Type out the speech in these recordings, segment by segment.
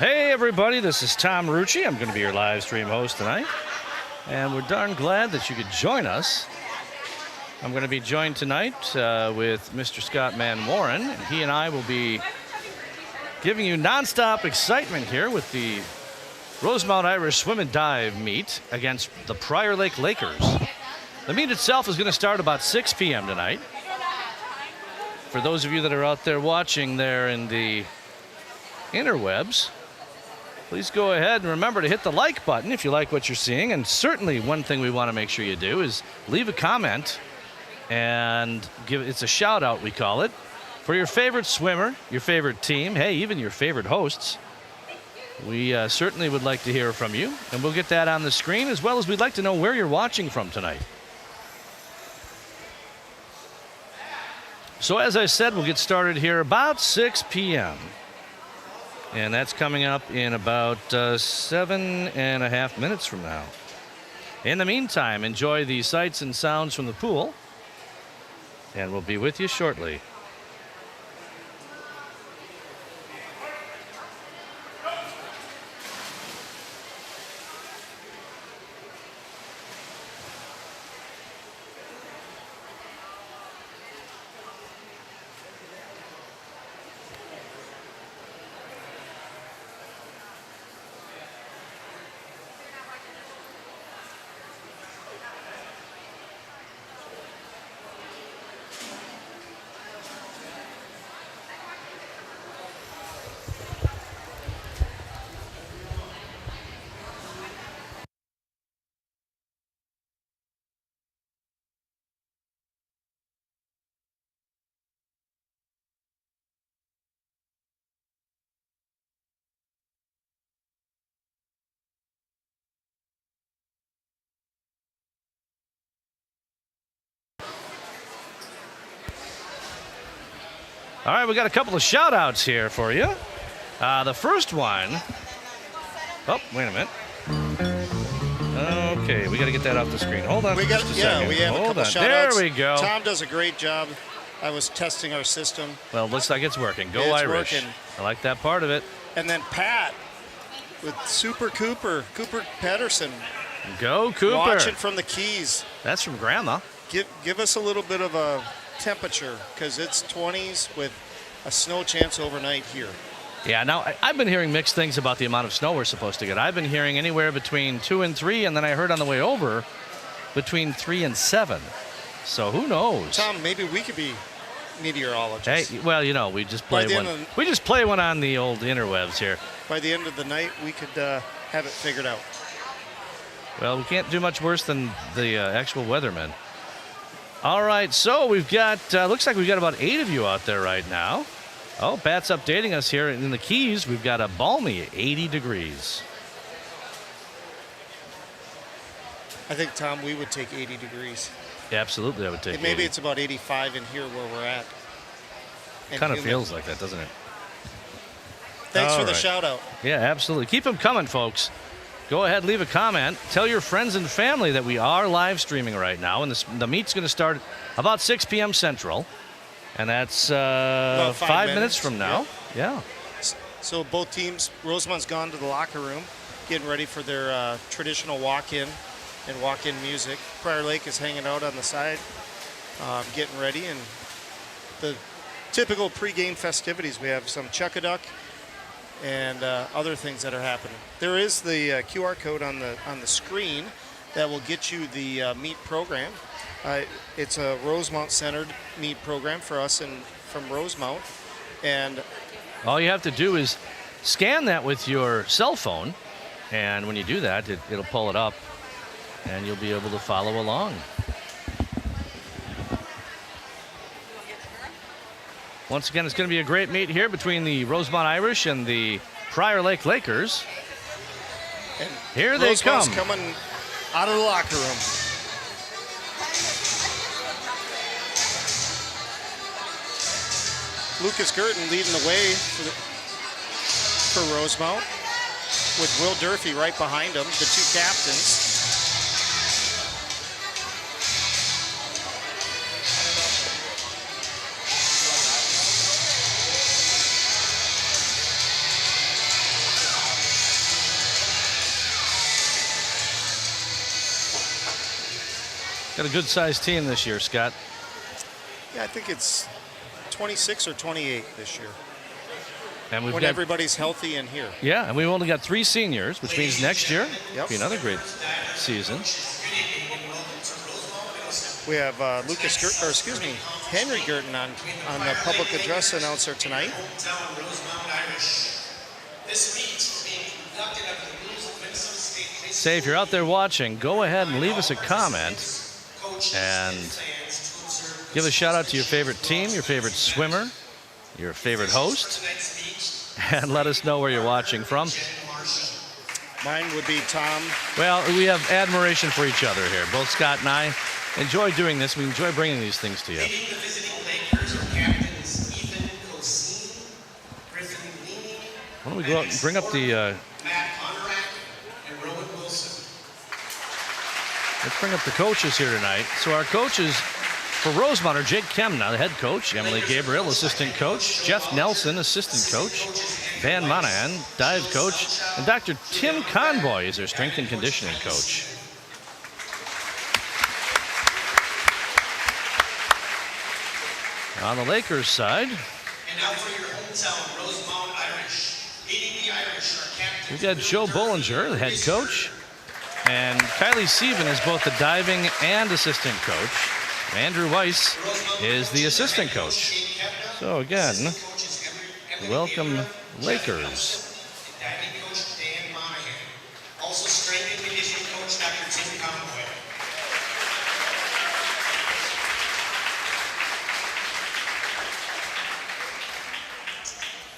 Hey everybody, this is Tom Rucci. I'm going to be your live stream host tonight. And we're darn glad that you could join us. I'm going to be joined tonight with Mr. Scott Man Warren. And he and I will be giving you nonstop excitement here with the Rosemount Irish Swim and Dive meet against the Prior Lake Lakers. The meet itself is going to start about 6 p.m. tonight. For those of you that are out there watching there in the interwebs, please go ahead and remember to hit the like button if you like what you're seeing. And certainly one thing we want to make sure you do is leave a comment and it's a shout out, we call it, for your favorite swimmer, your favorite team, hey, even your favorite hosts. We certainly would like to hear from you, and we'll get that on the screen, as well as we'd like to know where you're watching from tonight. So as I said, we'll get started here about 6 p.m. And that's coming up in about 7.5 minutes from now. In the meantime, enjoy the sights and sounds from the pool, and we'll be with you shortly. All right, we got a couple of shout outs here for you. The first one, oh, wait a minute. Okay, we got to get that off the screen. Hold on. We have a couple shout outs. There we go. Tom does a great job. I was testing our system. Well, looks like it's working. Go it's Irish. Working. I like that part of it. And then Pat with Super Cooper Patterson. Go Cooper. Watching from the Keys. That's from Grandma. Give us a little bit of a temperature, because it's 20s with a snow chance overnight here. Yeah, now I've been hearing mixed things about the amount of snow we're supposed to get. I've been hearing anywhere between 2 and 3, and then I heard on the way over between 3 and 7. So who knows? Tom, maybe we could be meteorologists. Hey, well, you know, we just play one. We just play one on the old interwebs here. By the end of the night, we could have it figured out. Well, we can't do much worse than the actual weathermen. All right, so we've got, looks like we've got about 8 of you out there right now. Oh, Pat's updating us here in the Keys. We've got a balmy 80 degrees. I think, Tom, we would take 80 degrees. Yeah, absolutely, I would take 80. Maybe it's about 85 in here where we're at. Kind of feels like that, doesn't it? Thanks for the shout out. Yeah, absolutely. Keep them coming, folks. Go ahead, leave a comment. Tell your friends and family that we are live streaming right now, and the meet's going to start about 6 p.m. Central, and that's about 5 minutes from now. Yeah. So both teams, Rosemount's gone to the locker room, getting ready for their traditional walk-in and walk-in music. Prior Lake is hanging out on the side, getting ready, and the typical pregame festivities. We have some chuck-a-duck and other things that are happening. There is the QR code on the screen that will get you the meet program. It's a Rosemount-centered meet program for us from Rosemount, and all you have to do is scan that with your cell phone, and when you do that, it'll pull it up, and you'll be able to follow along. Once again, it's going to be a great meet here between the Rosemount Irish and the Prior Lake Lakers. And here they come. Coming out of the locker room. Lucas Gurton leading the way for Rosemount, with Will Durfee right behind him, the two captains. Got a good-sized team this year, Scott. Yeah, I think it's 26 or 28 this year. And we've when got, everybody's healthy and here. Yeah, and we've only got 3 seniors, which means next year will be another great season. We have Henry Girton on the public address announcer tonight. Say, if you're out there watching, go ahead and leave us a comment and give a shout out to your favorite team, your favorite swimmer, your favorite host, and let us know where you're watching from. Mine would be Tom. Well, we have admiration for each other here. Both Scott and I enjoy doing this. We enjoy bringing these things to you. Why don't we go out and bring up the... Let's bring up the coaches here tonight. So our coaches for Rosemount are Jake Kemna, the head coach, Emily Gabriel, assistant coach, Jeff Nelson, assistant coach, Van Monahan, dive coach, and Dr. Tim Conboy is their strength and conditioning coach. On the Lakers side, and now for your hometown, Rosemount Irish. Leading the Irish are captain. we've got Joe Bollinger, the head coach, and Kylie Sieben is both the diving and assistant coach. Andrew Weiss is the assistant coach. So again, welcome Lakers. Diving coach Dan Monahan. Also strength and conditioning coach Dr. Tim Conboy.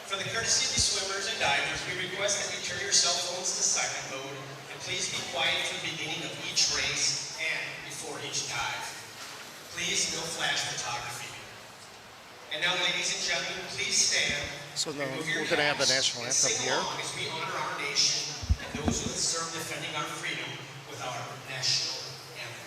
For the courtesy of the swimmers and divers, we request that you turn your cell phones to silent mode and please be quiet for the beginning of each race and before each dive. Please, no flash photography. And now, ladies and gentlemen, please stand. So now we're going to have the national anthem here. As we honor our nation and those who have served defending our freedom with our national anthem.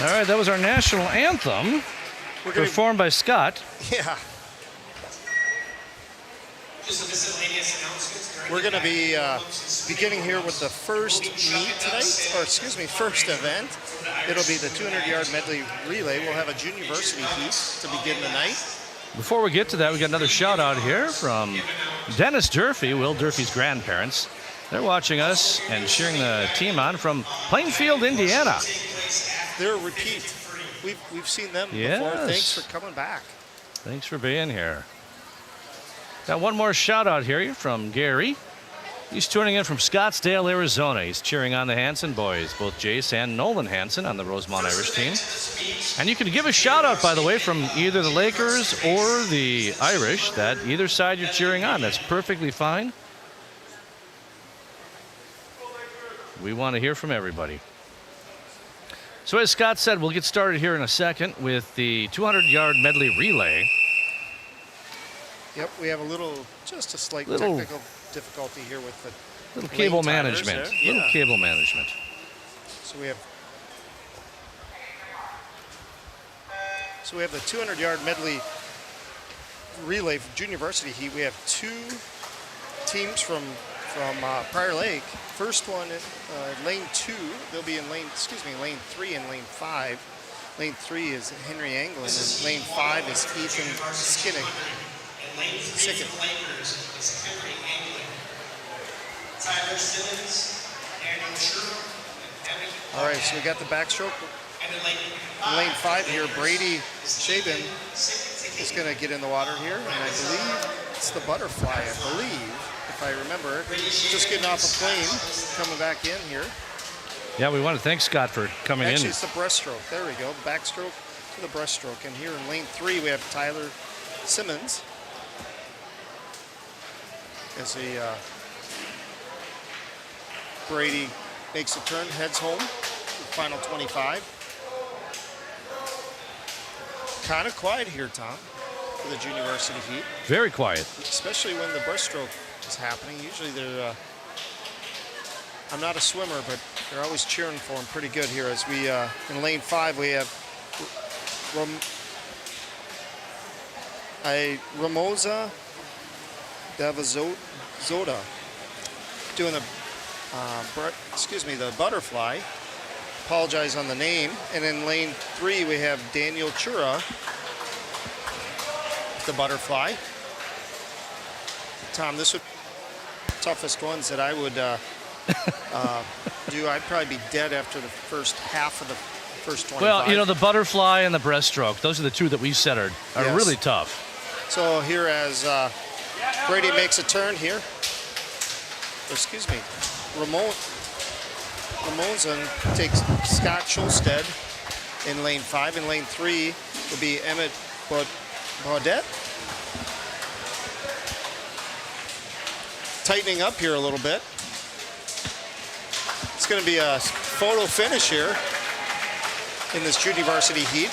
All right, that was our national anthem, performed by Scott. Yeah. Just a miscellaneous announcements. We're going to be beginning here with the first meet tonight, or excuse me, first event. It'll be the 200-yard medley relay. We'll have a junior varsity heat to begin the night. Before we get to that, we got another shout out here from Dennis Durfee, Will Durfee's grandparents. They're watching us and cheering the team on from Plainfield, Indiana. They're a repeat. We've seen them before. Thanks for coming back. Thanks for being here. Got one more shout out here from Gary. He's tuning in from Scottsdale, Arizona. He's cheering on the Hanson boys, both Jace and Nolan Hanson on the Rosemount Irish team. And you can give a shout out, by the way, from either the Lakers or the Irish, that either side you're cheering on. That's perfectly fine. We want to hear from everybody. So as Scott said, we'll get started here in a second with the 200-yard medley relay. Yep, we have just a slight technical difficulty here with the cable management. Yeah. Little cable management. So we have So we have the 200-yard medley relay for junior varsity heat. We have 2 teams from Prior Lake. First one in lane 2. They'll be in lane 3 and lane 5. Lane 3 is Henry Anglin, and lane 5 is Ethan Skinnick. And lane 3 for the Lakers is Henry Anglin. Tyler Simmons, Daniel Sherman, and Emmy. All right, so we got the backstroke. And In lane 5 here, Brady Shaben is going to get in the water here, and I believe it's the butterfly, I believe, if I remember. Just getting off a plane, coming back in here. Yeah, we want to thank Scott for coming in. Actually, it's the breaststroke. There we go, the backstroke to the breaststroke. And here in lane 3, we have Tyler Simmons as the Brady makes a turn, heads home, final 25. Kind of quiet here, Tom, for the junior varsity heat. Very quiet. Especially when the breaststroke is happening. Usually they're, I'm not a swimmer, but they're always cheering for him pretty good here. As we, in lane 5, we have Ramosa Davazota doing the butterfly. Apologize on the name. And in lane 3, we have Daniel Chura, the butterfly. Tom, this would be the toughest ones that I would do. I'd probably be dead after the first half of the first 25. Well, you know, the butterfly and the breaststroke, those are the 2 that we said are Yes. really tough. So here as Brady makes a turn here. Ramonson takes Scott Schulstead in lane 5. In lane 3 will be Emmett Baudette. Tightening up here a little bit. It's going to be a photo finish here in this junior varsity heat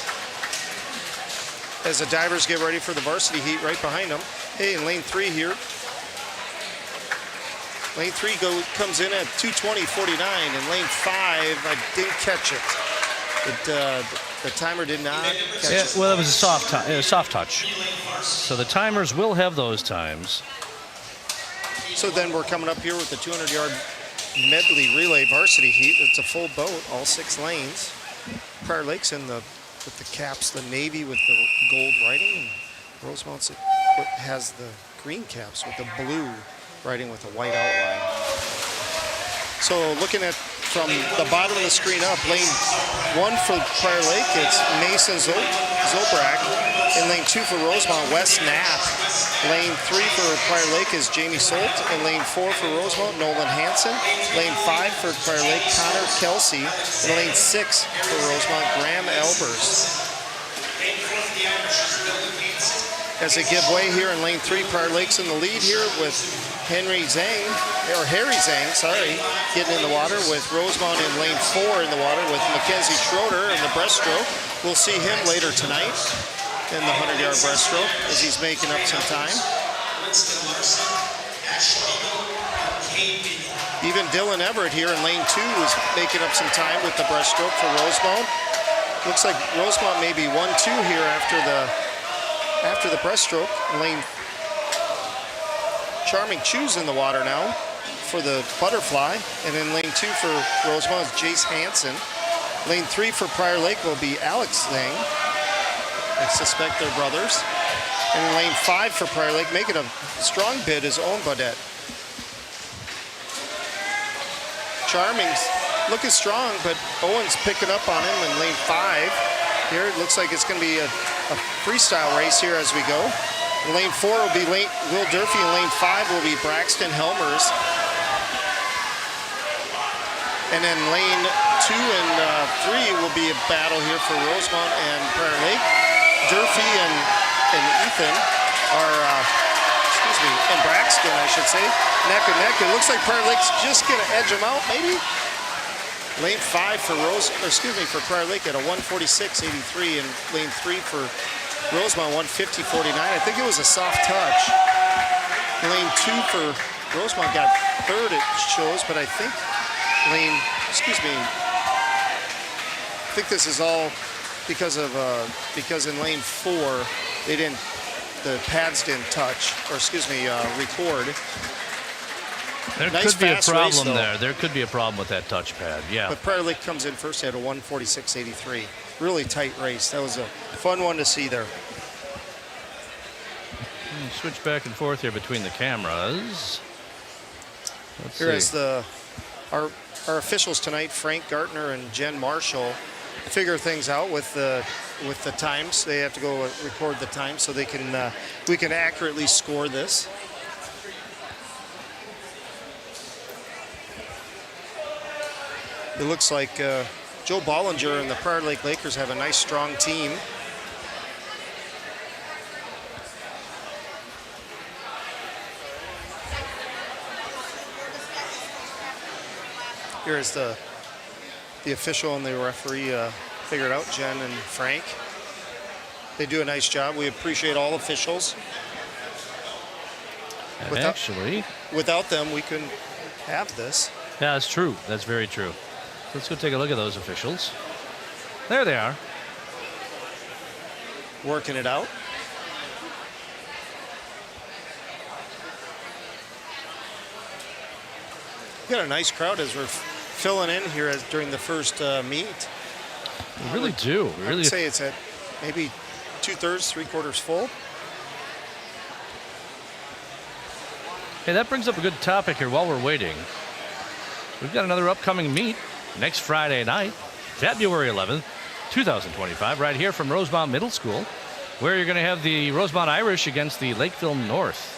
as the divers get ready for the varsity heat right behind them. Hey, in lane 3 here, lane 3 comes in at 2:20.49. In lane 5, I didn't catch it. The timer did not catch it. Well, it was a soft touch. So the timers will have those times. So then we're coming up here with the 200-yard medley relay varsity heat. It's a full boat, all 6 lanes. Prior Lake's in with the caps, the navy with the gold writing, and Rosemount has the green caps with the blue writing with a white outline. So looking at from the bottom of the screen up, lane 1 for Prior Lake, it's Mason Zobrak. In lane 2 for Rosemount, Wes Knapp. Lane 3 for Prior Lake is Jamie Solt. In lane 4 for Rosemount, Nolan Hansen. Lane 5 for Prior Lake, Connor Kelsey. In lane 6 for Rosemount, Graham Albers. As they give way here in lane 3, Prior Lake's in the lead here with Harry Zhang, getting in the water with Rosemount in lane 4 in the water with Mackenzie Schroeder in the breaststroke. We'll see him later tonight in the 100-yard breaststroke as he's making up some time. Even Dylan Everett here in lane 2 is making up some time with the breaststroke for Rosemount. Looks like Rosemount may be 1-2 here after the breaststroke. Lane Charming Chu's in the water now for the butterfly. And in lane 2 for Rosemount is Jace Hansen. Lane 3 for Prior Lake will be Alex Zhang. I suspect they're brothers. And in lane 5 for Prior Lake, making a strong bid, is Owen Baudette. Charming's looking strong, but Owen's picking up on him in lane 5. Here it looks like it's going to be a freestyle race here as we go. In lane 4 will be Will Durfee. In lane 5 will be Braxton Helmers. And then lane 2 and 3 will be a battle here for Rosemount and Prior Lake. Durfee and Ethan are, and Braxton, I should say, neck and neck. It looks like Prior Lake's just going to edge them out, maybe. Lane 5 for for Prior Lake at a 146.83, and lane 3 for Rosemount 150.49. I think it was a soft touch. Lane 2 for Rosemount got third, it shows, but I think I think this is all because in lane 4 the pads didn't touch, or excuse me, record. There Nice could be a fast race, problem though. there. There could be a problem with that touchpad. Yeah. But Prior Lake comes in first at a 1:46.83. Really tight race. That was a fun one to see there. Switch back and forth here between the cameras. Let's Here see. as our officials tonight, Frank Gartner and Jen Marshall, figure things out with the times. They have to go record the time so they can we can accurately score this. It looks like Joe Bollinger and the Prior Lake Lakers have a nice, strong team. Here is the official and the referee figured out, Jen and Frank. They do a nice job. We appreciate all officials. And without- actually, Without them, we couldn't have this. yeah, that's true. That's very true. Let's go take a look at those officials. There they are. Working it out. We got a nice crowd as we're filling in here during the first meet. We really do. We I really would say it's at maybe 2/3, 3/4 full. Hey, that brings up a good topic here while we're waiting. We've got another upcoming meet next Friday night, February 11th, 2025, right here from Rosemount Middle School, where you're going to have the Rosemount Irish against the Lakeville North.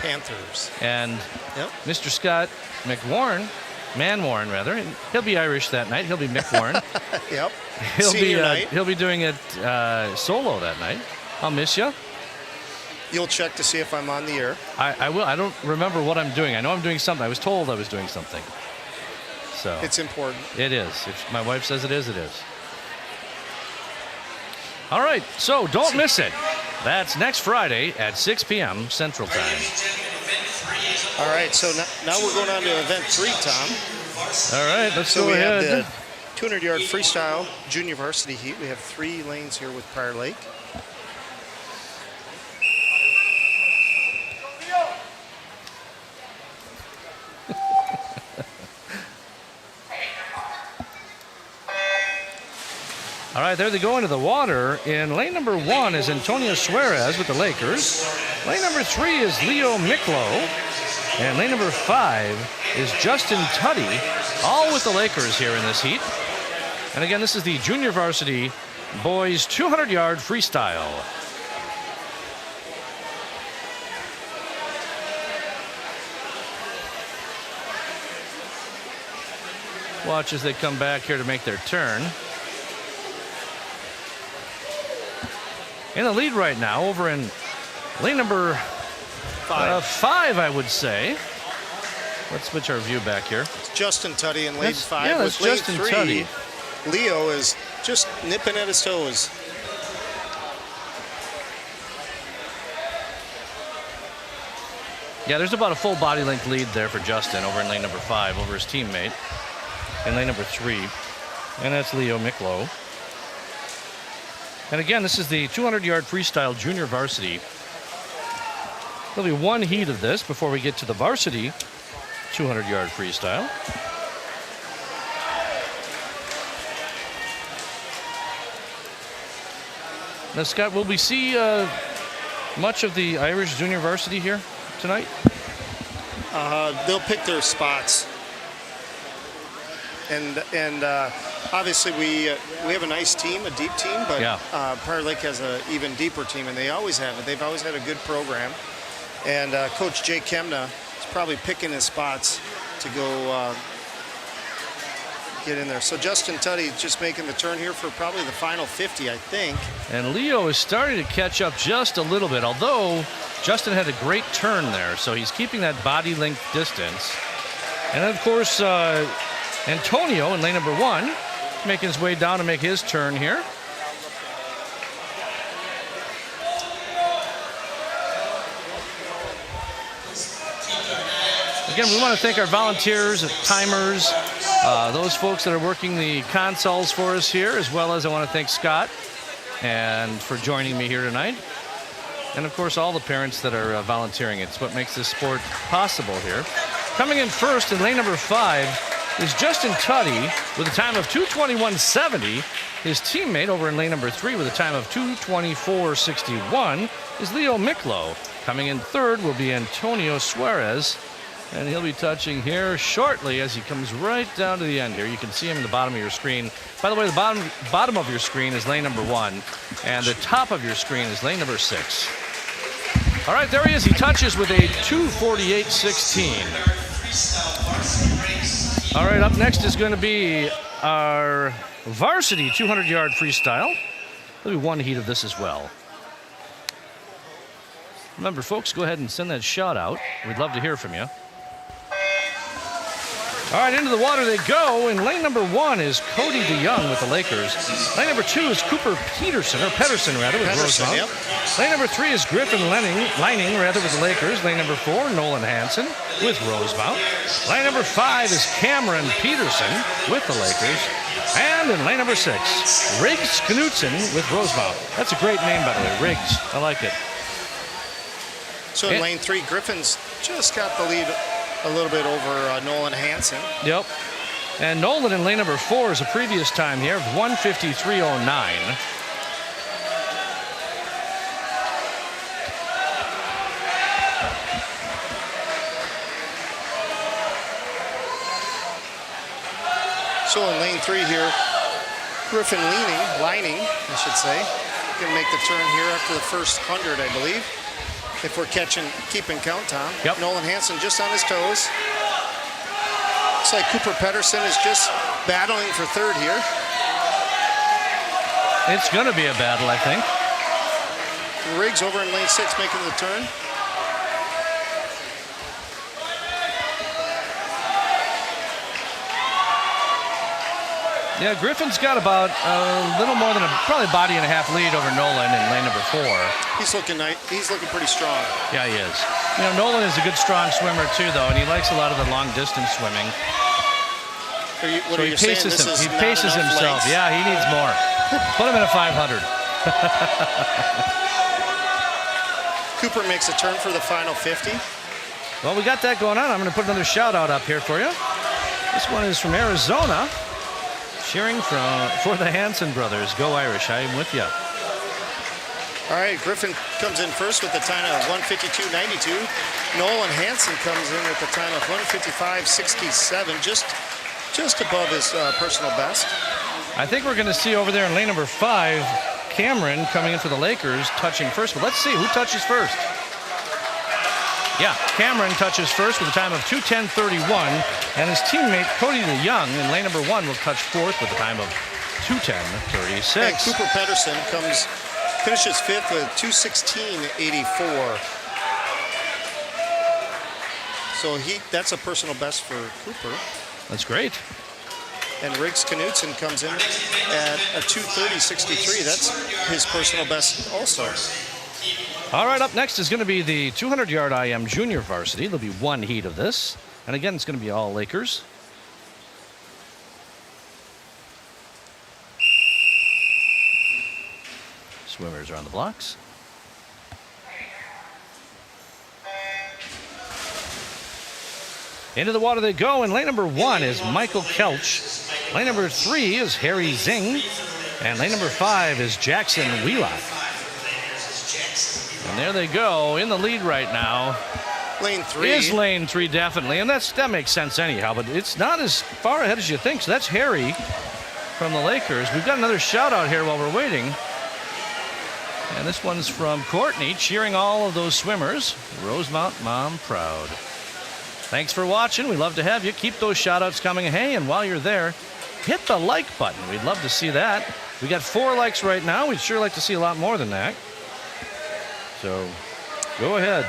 Panthers. And Yep. Mr. Scott Manwarren rather, and he'll be Irish that night. He'll be Mick Warren. Yep. He'll be Senior night. he'll be doing it solo that night. I'll miss you. You'll check to see if I'm on the air. I will. I don't remember what I'm doing. I know I'm doing something. I was told I was doing something. So It's important. it is. If my wife says it is, it is. All right. So don't miss it. That's next Friday at 6 p.m. Central Time. Ladies and gentlemen, event 3 is over. All right, so now we're going on to event 3, Tom. All right. Let's So go we ahead. have the 200-yard freestyle junior varsity heat. We have 3 lanes here with Prior Lake. All right, there they go into the water. In lane number 1 is Antonio Suarez with the Lakers. Lane number 3 is Leo Miklo. And lane number 5 is Justin Tuddy, all with the Lakers here in this heat. And again, this is the junior varsity boys 200-yard freestyle. Watch as they come back here to make their turn. In the lead right now, over in lane number 5, I would say. Let's switch our view back here. It's Justin Tuddy in lane 5. Yeah, with that's lane Justin 3, Tuddy. Leo is just nipping at his toes. Yeah, there's about a full body length lead there for Justin over in lane number 5 over his teammate in lane number 3. And that's Leo Miklo. And again, this is the 200-yard freestyle junior varsity. There'll be one heat of this before we get to the varsity 200-yard freestyle. Now, Scott, will we see much of the Irish junior varsity here tonight? They'll pick their spots. And obviously we have a nice team, a deep team, but Yeah. Prior Lake has an even deeper team, and they always have it. They've always had a good program. And Coach Jay Kemna is probably picking his spots to go get in there. So Justin Tuddy just making the turn here for probably the final 50, I think. And Leo is starting to catch up just a little bit, although Justin had a great turn there, so he's keeping that body length distance. And of course, Antonio in lane number 1 making his way down to make his turn here. Again, we want to thank our volunteers, timers, those folks that are working the consoles for us here, as well as I want to thank Scott and for joining me here tonight. And of course, all the parents that are volunteering. It's what makes this sport possible here. Coming in first in lane number 5 is Justin Tuddy with a time of 2:21.70. His teammate over in lane number 3 with a time of 2:24.61 is Leo Miklo. Coming in third will be Antonio Suarez, and he'll be touching here shortly as he comes right down to the end here. You can see him in the bottom of your screen. By the way, the bottom of your screen is lane number 1, and the top of your screen is lane number 6. All right, there he is. He touches with a 2:48.16. All right, up next is going to be our varsity 200-yard freestyle. There'll be one heat of this as well. Remember, folks, go ahead and send that shout out. We'd love to hear from you. All right, into the water they go. In lane number 1 is Cody DeYoung with the Lakers. Lane number 2 is Cooper Pedersen with Rosemount. Yep. Lane number 3 is Griffin Lining with the Lakers. Lane number 4, Nolan Hansen with Rosemount. Lane number 5 is Cameron Peterson with the Lakers. And in lane number 6, Riggs Knutson with Rosemount. That's a great name, by the way, Riggs. I like it. So in lane 3, Griffin's just got the lead a little bit over Nolan Hansen. Yep. And Nolan in lane number 4 is a previous time here of 1:53.09. So in lane 3 here, Griffin lining, I should say. Gonna make the turn here after the first 100, I believe. If we're keeping count, Tom. Yep. Nolan Hansen just on his toes. Looks like Cooper Pedersen is just battling for third here. It's going to be a battle, I think. Riggs over in lane 6 making the turn. Yeah, Griffin's got about a little more than probably a body and a half lead over Nolan in lane number 4. He's looking nice. He's looking pretty strong. Yeah, he is. You know, Nolan is a good, strong swimmer too, though, and he likes a lot of the long distance swimming. He paces himself. Yeah, he needs more. Put him in a 500. Cooper makes a turn for the final 50. Well, we got that going on. I'm going to put another shout out up here for you. This one is from Arizona. Cheering for the Hansen brothers. Go Irish. I am with you. All right, Griffin comes in first with the time of 1:52.92. Nolan Hansen comes in at the time of 1:55.67, just above his personal best. I think we're going to see over there in lane number 5, Cameron coming in for the Lakers, touching first. But let's see who touches first. Yeah, Cameron touches first with a time of 2:10.31, and his teammate Cody DeYoung in lane number 1 will touch fourth with a time of 2:10.36. And Cooper Pedersen finishes fifth with 2:16.84. So that's a personal best for Cooper. That's great. And Riggs Knutson comes in at a 2:30.63. That's his personal best also. All right, up next is going to be the 200-yard IM junior varsity. There'll be one heat of this. And again, it's going to be all Lakers. Swimmers are on the blocks. Into the water they go, and lane number 1 is Michael Kelch. Lane number 3 is Harry Zing. And lane number 5 is Jackson Wheelock. And there they go, in the lead right now. Lane 3. Is lane 3, definitely. And that makes sense anyhow, but it's not as far ahead as you think. So that's Harry from the Lakers. We've got another shout out here while we're waiting. And this one's from Courtney, cheering all of those swimmers. Rosemount Mom proud. Thanks for watching. We love to have you. Keep those shout outs coming. Hey, and while you're there, hit the like button. We'd love to see that. We got 4 likes right now. We'd sure like to see a lot more than that. So go ahead.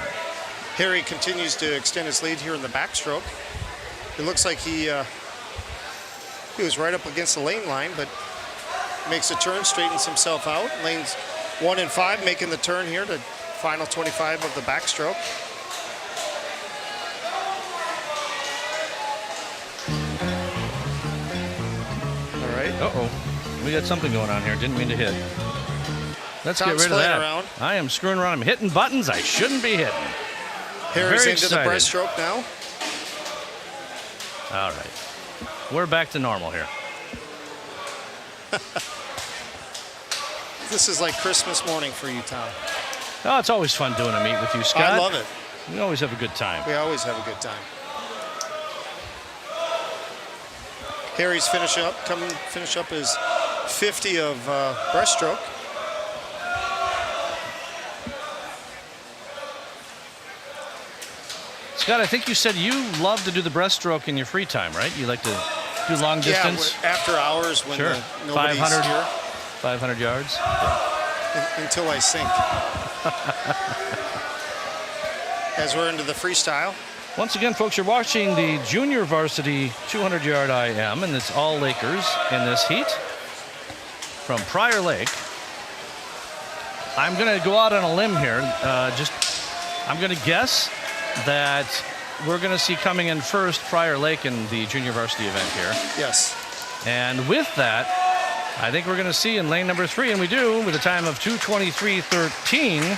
Harry continues to extend his lead here in the backstroke. It looks like he was right up against the lane line, but makes a turn, straightens himself out. Lanes 1 and 5 making the turn here to final 25 of the backstroke. Uh-oh. We got something going on here. Didn't mean to hit. Let's Tom's get rid of playing that. around. I am screwing around. I'm hitting buttons I shouldn't be hitting. Harry's Very into excited. the breaststroke now. All right. We're back to normal here. This is like Christmas morning for you, Tom. Oh, it's always fun doing a meet with you, Scott. I love it. We always have a good time. We always have a good time. Harry's finish up his 50 of breaststroke. Scott, I think you said you love to do the breaststroke in your free time, right? You like to do long distance? Yeah, after hours when Sure. nobody's 500, here. 500 yards. Until I sink. As we're into the freestyle. Once again, folks, you're watching the junior varsity 200-yard IM, and it's all Lakers in this heat from Prior Lake. I'm going to go out on a limb here. I'm going to guess that we're going to see coming in first Prior Lake in the junior varsity event here. Yes. And with that, I think we're going to see in lane number 3, and we do, with a time of 2:23.13.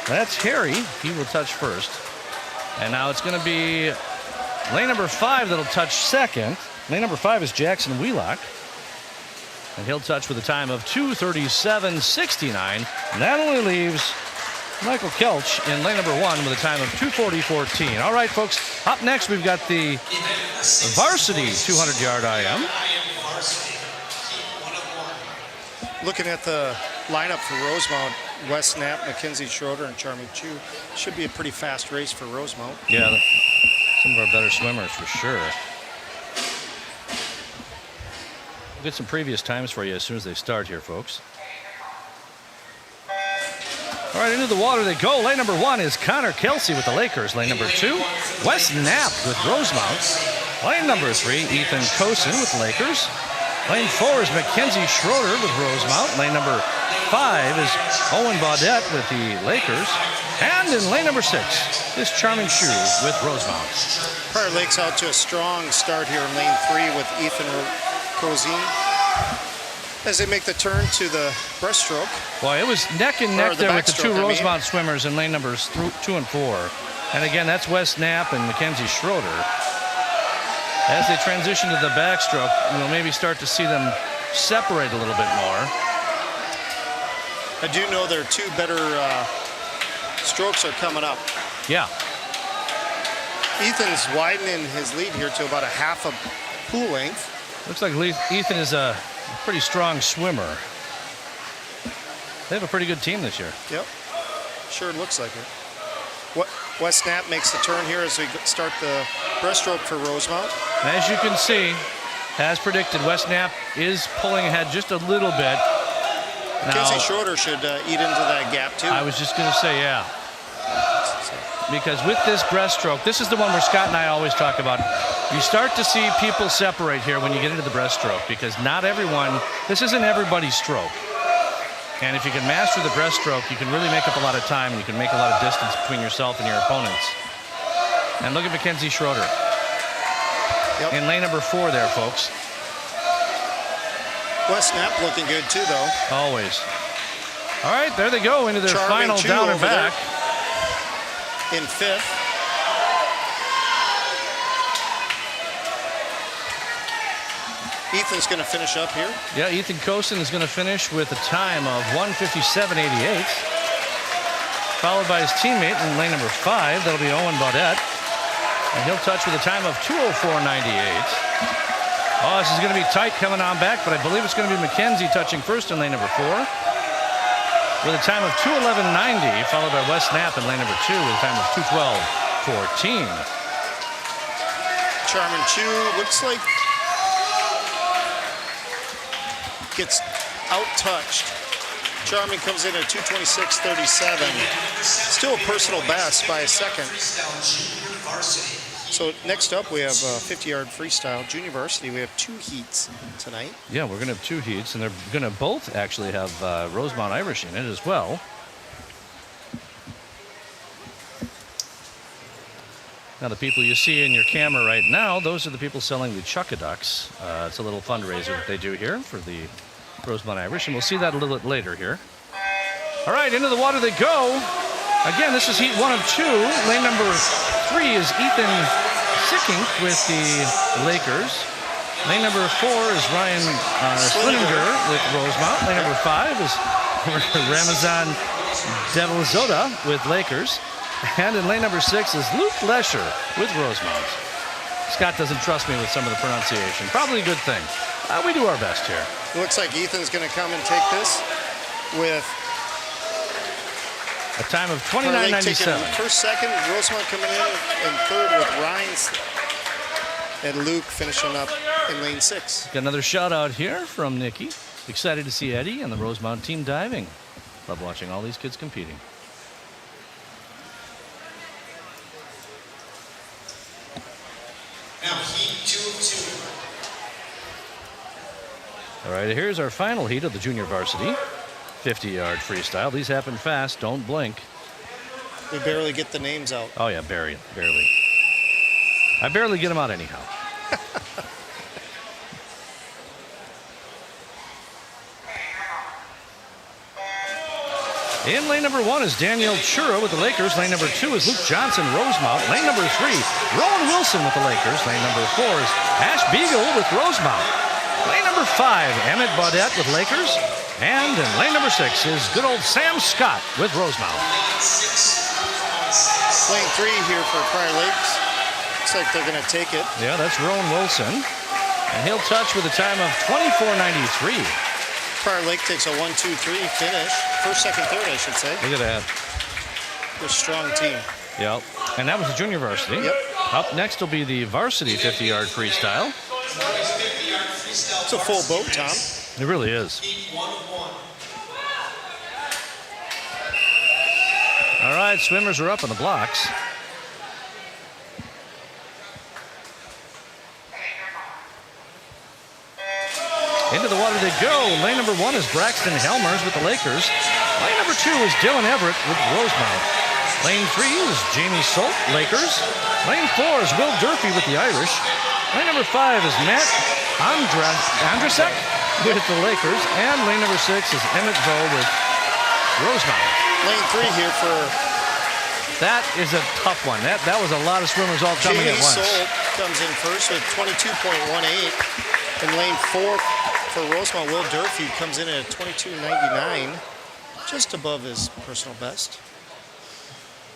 That's Harry. He will touch first. And now it's going to be lane number 5 that'll touch second. Lane number 5 is Jackson Wheelock. And he'll touch with a time of 2:37.69. And that only leaves Michael Kelch in lane number 1 with a time of 2:40.14. All right, folks, up next we've got the varsity 200-yard IM. Looking at the lineup for Rosemount, Wes Knapp, Mackenzie Schroeder, and Charming Chu. Should be a pretty fast race for Rosemount. Yeah, some of our better swimmers for sure. We'll get some previous times for you as soon as they start here, folks. All right, into the water they go. Lane number 1 is Connor Kelsey with the Lakers. Lane number 2, Wes Knapp with Rosemount. Lane number 3, Ethan Kosen with the Lakers. Lane 4 is Mackenzie Schroeder with Rosemount. Lane number 5 is Owen Baudette with the Lakers. And in lane number 6 is Charming Chu with Rosemount. Prior Lake's out to a strong start here in lane 3 with Ethan Kosen. As they make the turn to the breaststroke. Boy, it was neck and neck there with the two backstroke, Rosemount swimmers in lane numbers 2 and 4. And again, that's Wes Knapp and Mackenzie Schroeder. As they transition to the backstroke, we'll maybe start to see them separate a little bit more. I do know their 2 better strokes are coming up. Yeah. Ethan's widening his lead here to about a half a pool length. Looks like Ethan is a pretty strong swimmer. They have a pretty good team this year. Yep. Sure looks like it. Wes Knapp makes the turn here as we start the breaststroke for Rosemount. As you can see, as predicted, Wes Knapp is pulling ahead just a little bit. Mackenzie Schroeder should eat into that gap too. I was just going to say, yeah. Because with this breaststroke, this is the one where Scott and I always talk about. You start to see people separate here when you get into the breaststroke, because not everyone, this isn't everybody's stroke. And if you can master the breaststroke, you can really make up a lot of time, and you can make a lot of distance between yourself and your opponents. And look at Mackenzie Schroeder. Yep. In lane number 4 there, folks. Wes Knapp looking good too, though. Always. All right, there they go into their Charming final Chu down and back. In 5th. Ethan's going to finish up here. Yeah, Ethan Kosen is going to finish with a time of 1:57.88. Followed by his teammate in lane number 5. That'll be Owen Baudette. And he'll touch with a time of 2:04.98. Oh, this is going to be tight coming on back, but I believe it's going to be Mackenzie touching first in lane number 4. With a time of 2:11.90, followed by Wes Knapp in lane number 2 with a time of 2:12.14. Charming Chu looks like gets out-touched. Charming comes in at 2:26.37. Still a personal best by a second. So next up we have 50-yard freestyle junior varsity. We have 2 heats tonight. Yeah, we're going to have 2 heats, and they're going to both actually have Rosemount Irish in it as well. Now, the people you see in your camera right now, those are the people selling the Chuckaducks. It's a little fundraiser that they do here for the Rosemount Irish, and we'll see that a little bit later here. All right, into the water they go. Again, this is heat 1 of 2. Lane number 3 is Ethan Sickink with the Lakers. Lane number 4 is Ryan Slininger with Rosemount. Lane number 5 is Ramazan Devilzoda with Lakers. And in lane number 6 is Luke Lesher with Rosemount. Scott doesn't trust me with some of the pronunciation. Probably a good thing. We do our best here. It looks like Ethan's going to come and take this with a time of 29.97. First, second, Rosemount coming in, and third with Ryan's and Luke finishing up in lane 6. Got another shout out here from Nikki. Excited to see Eddie and the Rosemount team diving. Love watching all these kids competing. Now heat 2 of 2. All right, here's our final heat of the junior varsity 50-yard freestyle. These happen fast. Don't blink. We barely get the names out. Oh yeah, barely. I barely get them out anyhow. In lane number 1 is Daniel Chura with the Lakers. Lane number 2 is Luke Johnson, Rosemount. Lane number 3, Rowan Wilson with the Lakers. Lane number 4 is Ash Beagle with Rosemount. Lane number 5, Emmett Baudette with Lakers. And in lane number 6 is good old Sam Scott with Rosemount. Lane 3 here for Prior Lakes. Looks like they're going to take it. Yeah, that's Rowan Wilson. And he'll touch with a time of 24.93. Prior Lake takes a 1-2-3 finish. First, second, third, I should say. Look at that. They're a strong team. Yep. And that was the junior varsity. Yep. Up next will be the varsity 50-yard freestyle. It's a full boat, Tom. It really is. Heat 1 of 1. All right, swimmers are up on the blocks. Into the water they go. Lane number 1 is Braxton Helmers with the Lakers. Lane number 2 is Dylan Everett with Rosemount. Lane 3 is Jamie Solt, Lakers. Lane 4 is Will Durfee with the Irish. Lane number 5 is Matt Andrasek with the Lakers. And lane number 6 is Emmett Vo with Rosemount. Lane 3 here for... That is a tough one. That was a lot of swimmers all coming Jamie at once. Solt comes in first with 22.18. And lane 4 for Rosemount, Will Durfee comes in at 22.99, just above his personal best.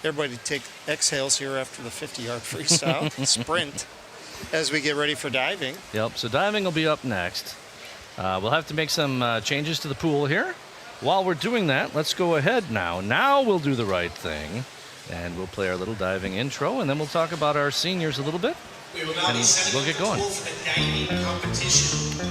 Everybody take exhales here after the 50-yard freestyle sprint as we get ready for diving. Yep, so diving will be up next. We'll have to make some changes to the pool here. While we're doing that, let's go ahead now. Now we'll do the right thing, and we'll play our little diving intro, and then we'll talk about our seniors a little bit. We will now be setting we'll get going. the pool for the diving competition.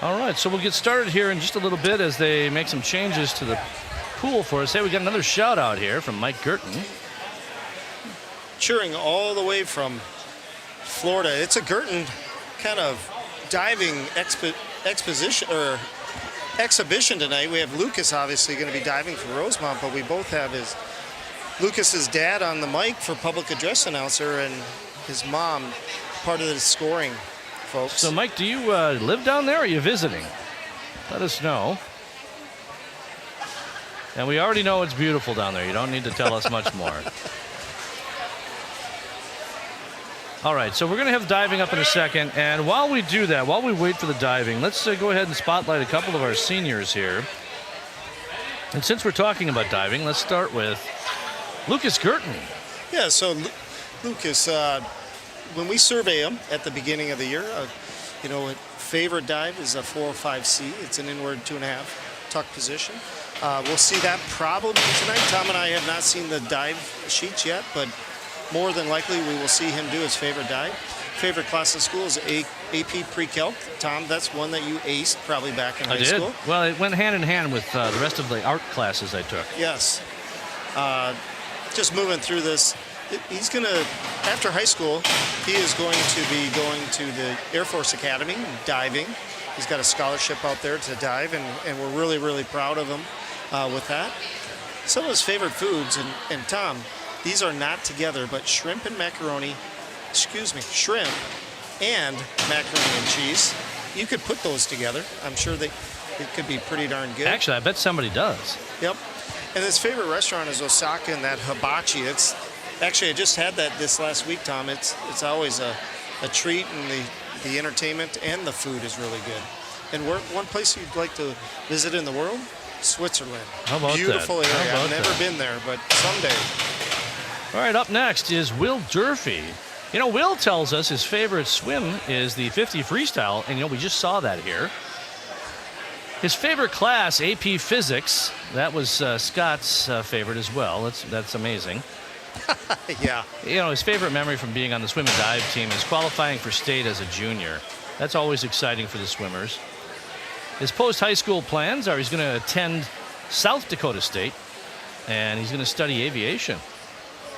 All right, so we'll get started here in just a little bit as they make some changes to the pool for us. Hey, we got another shout out here from Mike Girton. Cheering all the way from Florida. It's a Girton kind of diving exhibition tonight. We have Lucas obviously going to be diving for Rosemount, but we both have Lucas's dad on the mic for public address announcer and his mom part of the scoring. Folks. So, Mike, do you live down there or are you visiting? Let us know. And we already know it's beautiful down there. You don't need to tell us much more. All right, so we're going to have diving up in a second. And while we do that, while we wait for the diving, let's go ahead and spotlight a couple of our seniors here. And since we're talking about diving, let's start with Lucas Girton. Yeah, so Lucas... when we survey them at the beginning of the year, a favorite dive is a 405C. It's an inward 2.5 tuck position. We'll see that probably tonight. Tom and I have not seen the dive sheets yet, but more than likely we will see him do his favorite dive. Favorite class in school is AP Pre-Calc. Tom, that's one that you aced probably back in high school. Well, it went hand in hand with the rest of the art classes I took. Yes. Just moving through this, he's going to, after high school, he is going to be going to the Air Force Academy, diving. He's got a scholarship out there to dive, and we're really, really proud of him with that. Some of his favorite foods, and Tom, these are not together, but shrimp and macaroni, shrimp and macaroni and cheese. You could put those together. I'm sure that it could be pretty darn good. Actually, I bet somebody does. Yep. And his favorite restaurant is Osaka, and that hibachi. It's actually, I just had that this last week, Tom. It's always a treat, and the entertainment and the food is really good. And one place you'd like to visit in the world? Switzerland. How about Beautiful that? area. How about I've never that? been there, but someday. All right, up next is Will Durfee. You know, Will tells us his favorite swim is the 50 freestyle, and we just saw that here. His favorite class, AP Physics, that was Scott's favorite as well. That's amazing. Yeah. His favorite memory from being on the swim and dive team is qualifying for state as a junior. That's always exciting for the swimmers. His post-high school plans are he's going to attend South Dakota State, and he's going to study aviation.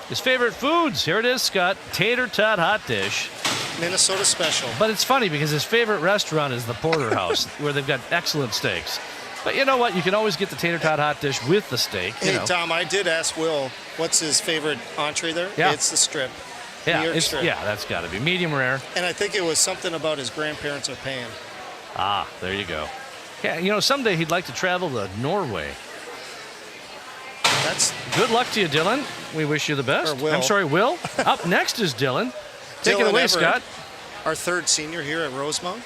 His favorite foods, here it is, Scott, tater tot hot dish. Minnesota special. But it's funny because his favorite restaurant is the Porterhouse, where they've got excellent steaks. But you know what? You can always get the tater tot hot dish with the steak. Hey, Tom, I did ask Will what's his favorite entree there. Yeah. It's the strip. Yeah, strip. That's got to be medium rare. And I think it was something about his grandparents are paying. Ah, there you go. Yeah, someday he'd like to travel to Norway. That's good luck to you, Dylan. We wish you the best. Or Will. I'm sorry, Will. Up next is Dylan. Take it Dylan away, Everett, Scott. Our third senior here at Rosemount.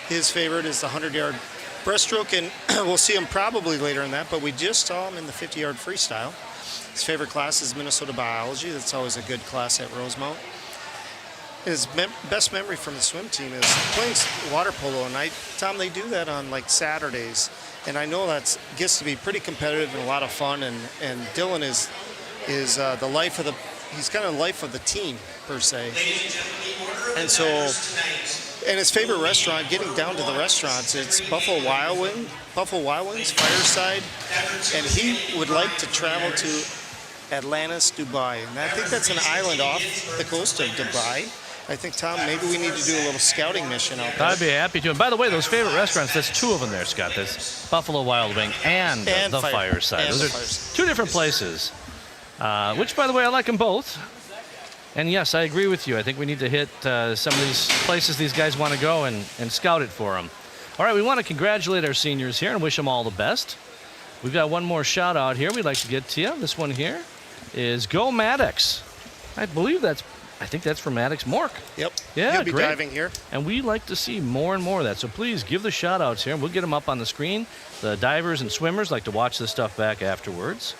His favorite is the 100-yard breaststroke, and we'll see him probably later in that, but we just saw him in the 50-yard freestyle. His favorite class is Minnesota Biology. That's always a good class at Rosemount. His best memory from the swim team is playing water polo, and Tom, they do that on like Saturdays, and I know that gets to be pretty competitive and a lot of fun, and Dylan is the life of he's kind of the life of the team per se. And so, and his favorite restaurant, getting down to the restaurants, it's Buffalo Wild Wings, Fireside, and he would like to travel to Atlantis, Dubai, and I think that's an island off the coast of Dubai. I think, Tom, maybe we need to do a little scouting mission out there. I'd be happy to. And by the way, those favorite restaurants, that's two of them there, Scott. That's Buffalo Wild Wing and the Fireside. Those are two different places, which, by the way, I like them both. And yes, I agree with you. I think we need to hit some of these places these guys want to go and scout it for them. All right, we want to congratulate our seniors here and wish them all the best. We've got one more shout out here we'd like to get to you. This one here is Go Maddox. I think that's from Maddox Mork. Yep. Yeah, he'll be great. diving here. And we like to see more and more of that. So please give the shout outs here, and we'll get them up on the screen. The divers and swimmers like to watch this stuff back afterwards.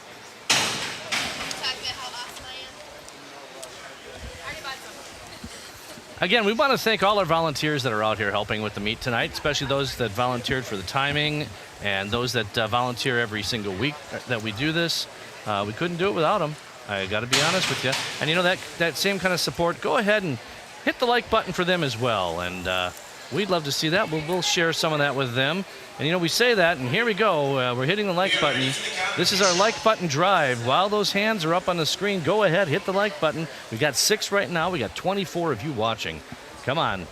Again, we want to thank all our volunteers that are out here helping with the meet tonight, especially those that volunteered for the timing and those that volunteer every single week that we do this. We couldn't do it without them. I got to be honest with you. And that same kind of support, go ahead and hit the like button for them as well. And we'd love to see that. We'll share some of that with them. And we say that, and here we go. We're hitting the like button. This is our like button drive. While those hands are up on the screen, go ahead, hit the like button. We got 6 right now. We got 24 of you watching. Come on.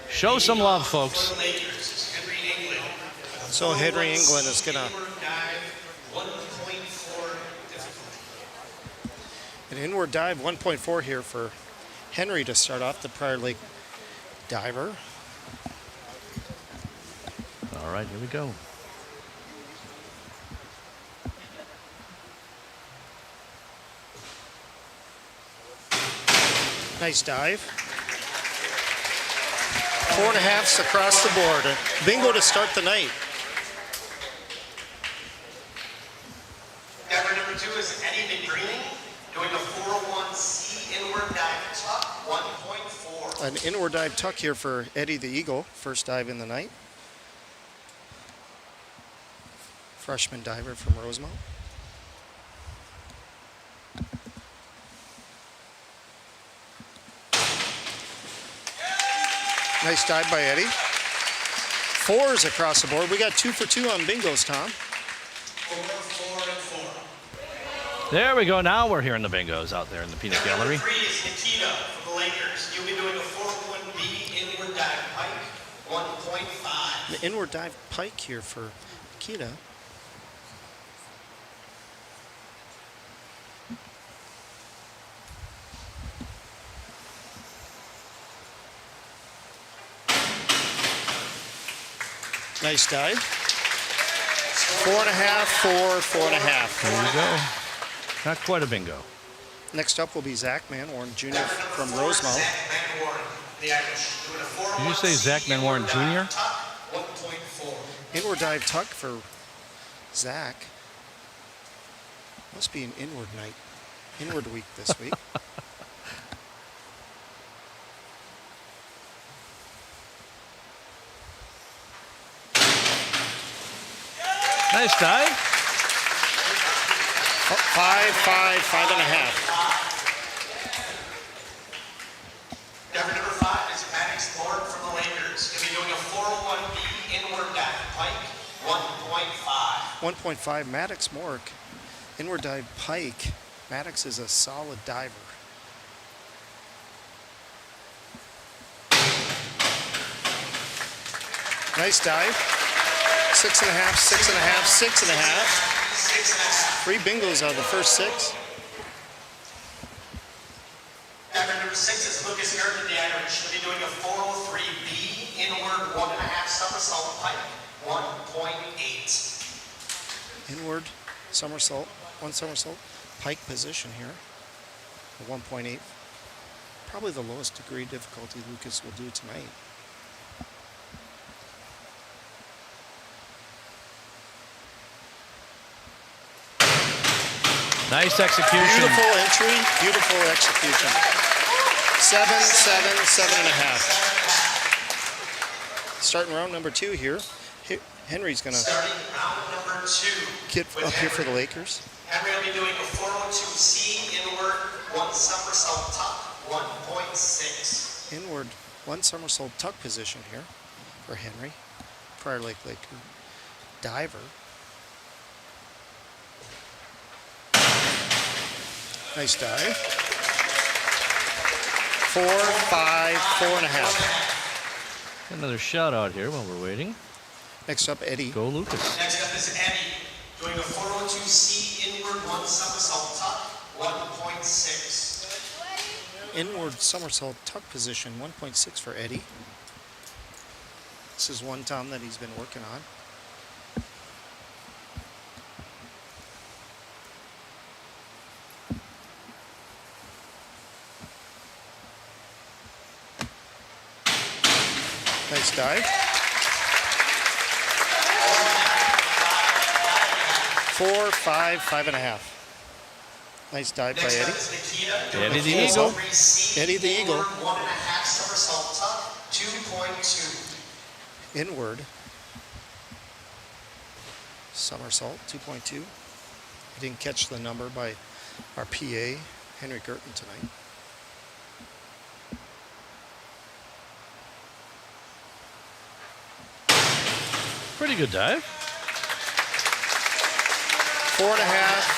Show some love, folks. So Henry England is going to... An inward dive, 1.4 here for Henry to start off, the Prior Lake diver. All right, here we go. Nice dive. 4.5s across the board. Bingo to start the night. Diver number 2 is Eddie McGreening, doing a 401C inward dive tuck, 1.4. An inward dive tuck here for Eddie the Eagle, first dive in the night. Freshman diver from Rosemount. Nice dive by Eddie. 4s across the board. We got 2 for 2 on bingos, Tom. 4, 4, and 4. There we go. Now we're hearing the bingos out there in the peanut gallery. Number 3 is Nikita from the Lakers. You'll be doing a 4-1B inward dive pike, 1.5. The inward dive pike here for Nikita. Nice dive. 4.5, 4, 4.5. There you go. Not quite a bingo. Next up will be Zach Manwarren Jr. from Rosemount. Did you say Zach Manwarren Jr.? 1.4. Inward dive tuck for Zach. Must be an inward night. Inward week this week. Nice dive. 5, 5, 5.5. Diver number 5 is Matt Explorer from the Lakers. He'll be doing a 401B inward dive pike, 1.5. 1.5 Maddox Mork. Inward dive pike. Maddox is a solid diver. Nice dive. 6.5, 6.5, 6.5. 3 bingos out of the first 6. Diver number 6 is Lucas Gurton, the Irish. He'll be doing a 403B inward 1.5 somersault pike, 1.8. Inward somersault, 1 somersault, pike position here. A 1.8. Probably the lowest degree difficulty Lucas will do tonight. Nice execution. Beautiful entry, beautiful execution. 7, 7, 7.5. Starting round number 2 here. Henry's going to Starting round number 2. get up here for the Lakers. Henry will be doing a 402C inward 1 somersault tuck, 1.6. Inward 1 somersault tuck position here for Henry. Prior Lake Laker diver. Nice dive. 4, 5, 4.5. Another shout out here while we're waiting. Next up, Eddie. Go Lucas. Next up is Eddie, doing a 402C inward 1 somersault tuck, 1.6. Inward somersault tuck position, 1.6 for Eddie. This is one, Tom, that he's been working on. Nice dive. 4, 5, 5.5. Nice dive by Next up Eddie. is Nikita, doing Eddie a the Eagle. 403C Eddie the Eagle. inward 1.5 somersault tuck, 2.2. Inward somersault, 2.2. I didn't catch the number by our PA, Henry Gurton, tonight. Pretty good dive. 4.5,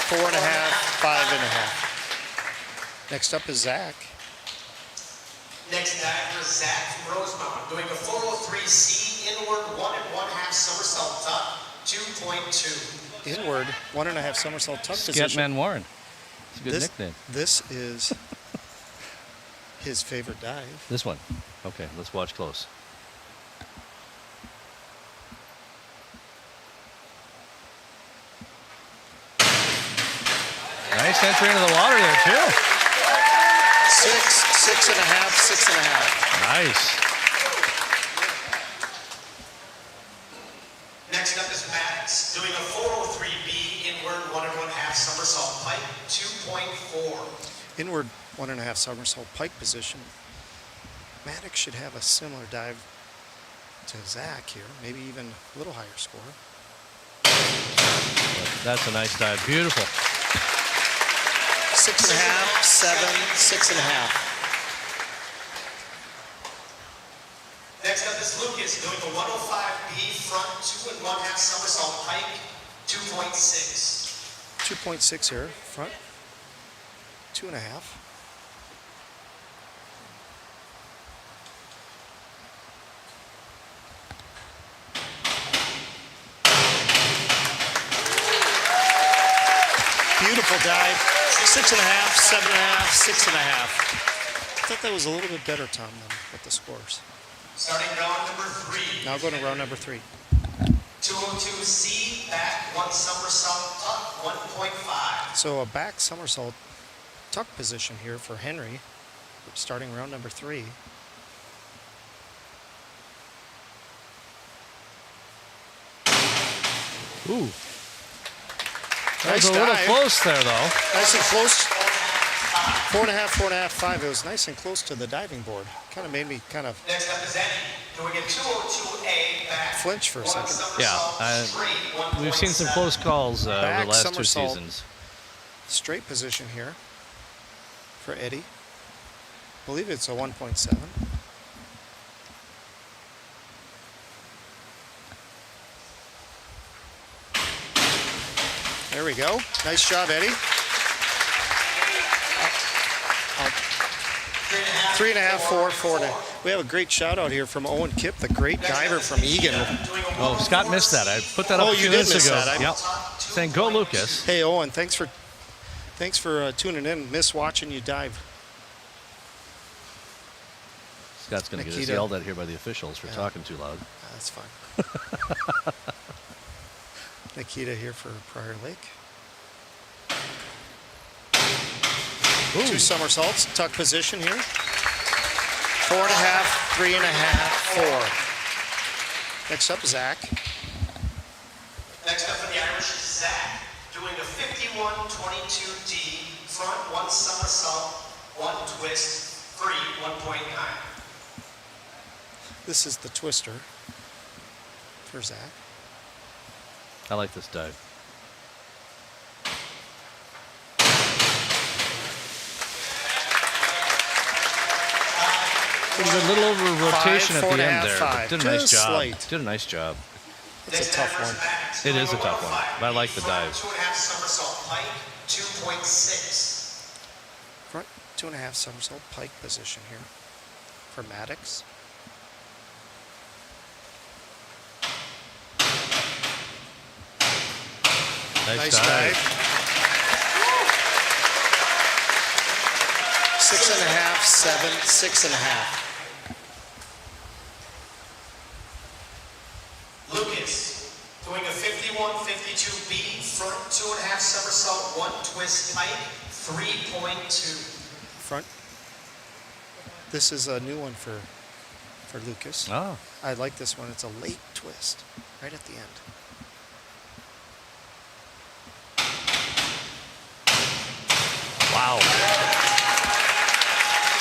4.5, 5.5. Next up is Zach. Next diver is Zach from Rosemount, doing a 403C inward 1.5 somersault tuck, 2.2. Inward, 1.5 somersault tuck position. Scatman Warren. It's a good nickname. This is his favorite dive. This one. Okay, let's watch close. Nice entry into the water there, too. 6, 6.5, 6.5. Nice. Next up is Maddox, doing a 403B inward 1.5 somersault pike, 2.4. Inward 1.5 somersault pike position. Maddox should have a similar dive to Zach here, maybe even a little higher score. That's a nice dive. Beautiful. 6.5, 7, 6.5. Next up is Lucas doing a 105B front 2 1/2 somersault pike, 2.6. 2.6 here, front. 2.5. Beautiful dive. 6.5, 7.5, 6.5. I thought that was a little bit better, Tom, than what the scores. Starting round number 3. Now go to round number 3. 202C back 1 somersault tuck, 1.5. So a back somersault tuck position here for Henry, starting round number 3. Ooh. That Nice was a little dive. close there, though. Nice and close. 4.5, 4.5, 5. It was nice and close to the diving board. Kind of made me kind of Next up is Eddie doing a 202A back. flinch for a second. Yeah, we've seen some close calls over Back the last 2 somersault. seasons. Straight position here for Eddie. I believe it's a 1.7. There we go. Nice job, Eddie. 3.5, 4, 4. We have a great shout out here from Owen Kipp, the great diver from Egan. Oh, Scott missed that. I put that up Oh, a you few did minutes miss ago. that. Yep. Saying go Lucas. Hey, Owen, thanks for tuning in. Miss watching you dive. Scott's going to get us Nikita. yelled at here by the officials for Yeah. talking too loud. That's fine. Nikita here for Prior Lake. Ooh. 2 somersaults, tuck position here. 4.5, 3.5, 4. Next up, Zach. Next up for the Irish is Zach doing a 51-22D front 1 somersault, 1 twist, free 1.9. This is the twister for Zach. I like this dive. It was a little over rotation at the end 4.5, there. 5. But did a nice Just job. slight. Did a nice job. It's a tough one. It is a tough one, but I like the dive. 2.5 somersault pike, 2.6. Front 2.5 somersault pike position here for Maddox. Nice dive. 6.5, 7, 6.5. Lucas doing a 51-52B front 2.5 somersault, 1 twist pike, 3.2. Front. This is a new one for Lucas. Oh, I like this one. It's a late twist right at the end. wow.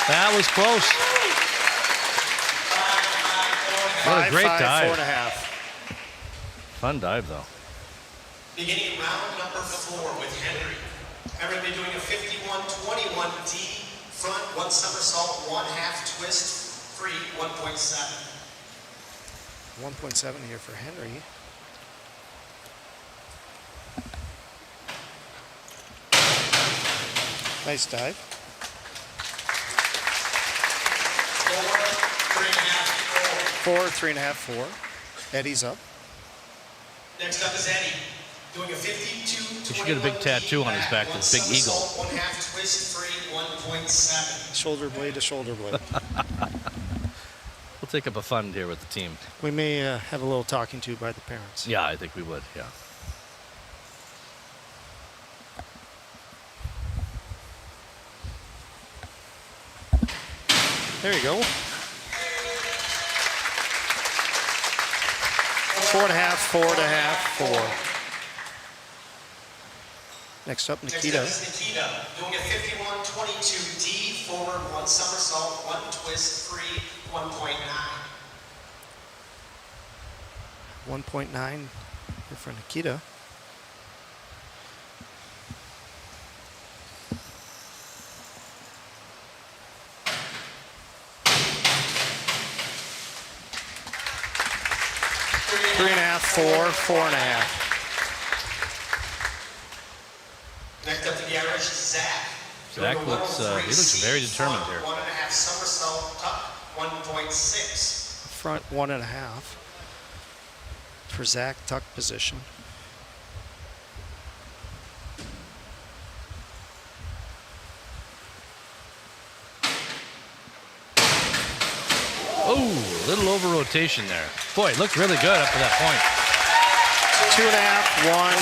That was close. What a great 5, dive. 4.5. Fun dive, though. Beginning round number 4 with Henry. Henry will be doing a 51-21D front 1 somersault, 1/2 twist, free 1.7. 1.7 here for Henry. Nice dive. 4, 3.5, 4. Eddie's up. Next up is Eddie doing a 52-21. He should get a big tattoo on his back, one this big eagle. somersault, 1/2 twist, free 1.7. Shoulder blade to shoulder blade. We'll take up a fund here with the team. We may have a little talking to by the parents. Yeah, I think we would, yeah. There you go. 4.5, 4.5, 4. Next up, Next Nikita. up is Nikita doing a 51-22D forward 1 somersault, 1 twist, free 1.9. 1.9 here for Nikita. 4, 4.5. Next up to the Irish, Zach. Zach looks, he looks very determined here. 1.5 somersault tuck, 1.6. Front 1.5 for Zach, tuck position. Oh, a little over rotation there. Boy, it looked really good up to that point. 2.5, 1,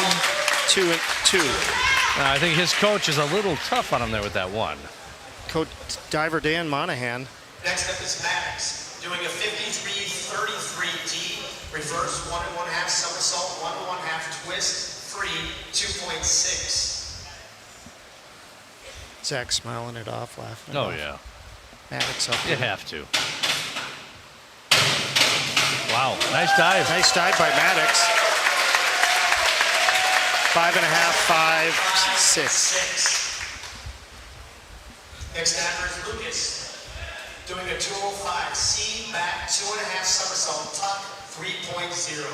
2, and 2. I think his coach is a little tough on him there with that one. Coach diver Dan Monahan. Next up is Maddox, doing a 53-33 D, reverse 1.5 somersault, 1.5 twist, free, 2.6. Zach smiling it off, laughing. Oh, yeah. Maddox up. You have to. Wow, nice dive. Nice dive by Maddox. 5.5, 5, 6. Next diver is Lucas, doing a 205 C back 2.5 somersault tuck 3.0.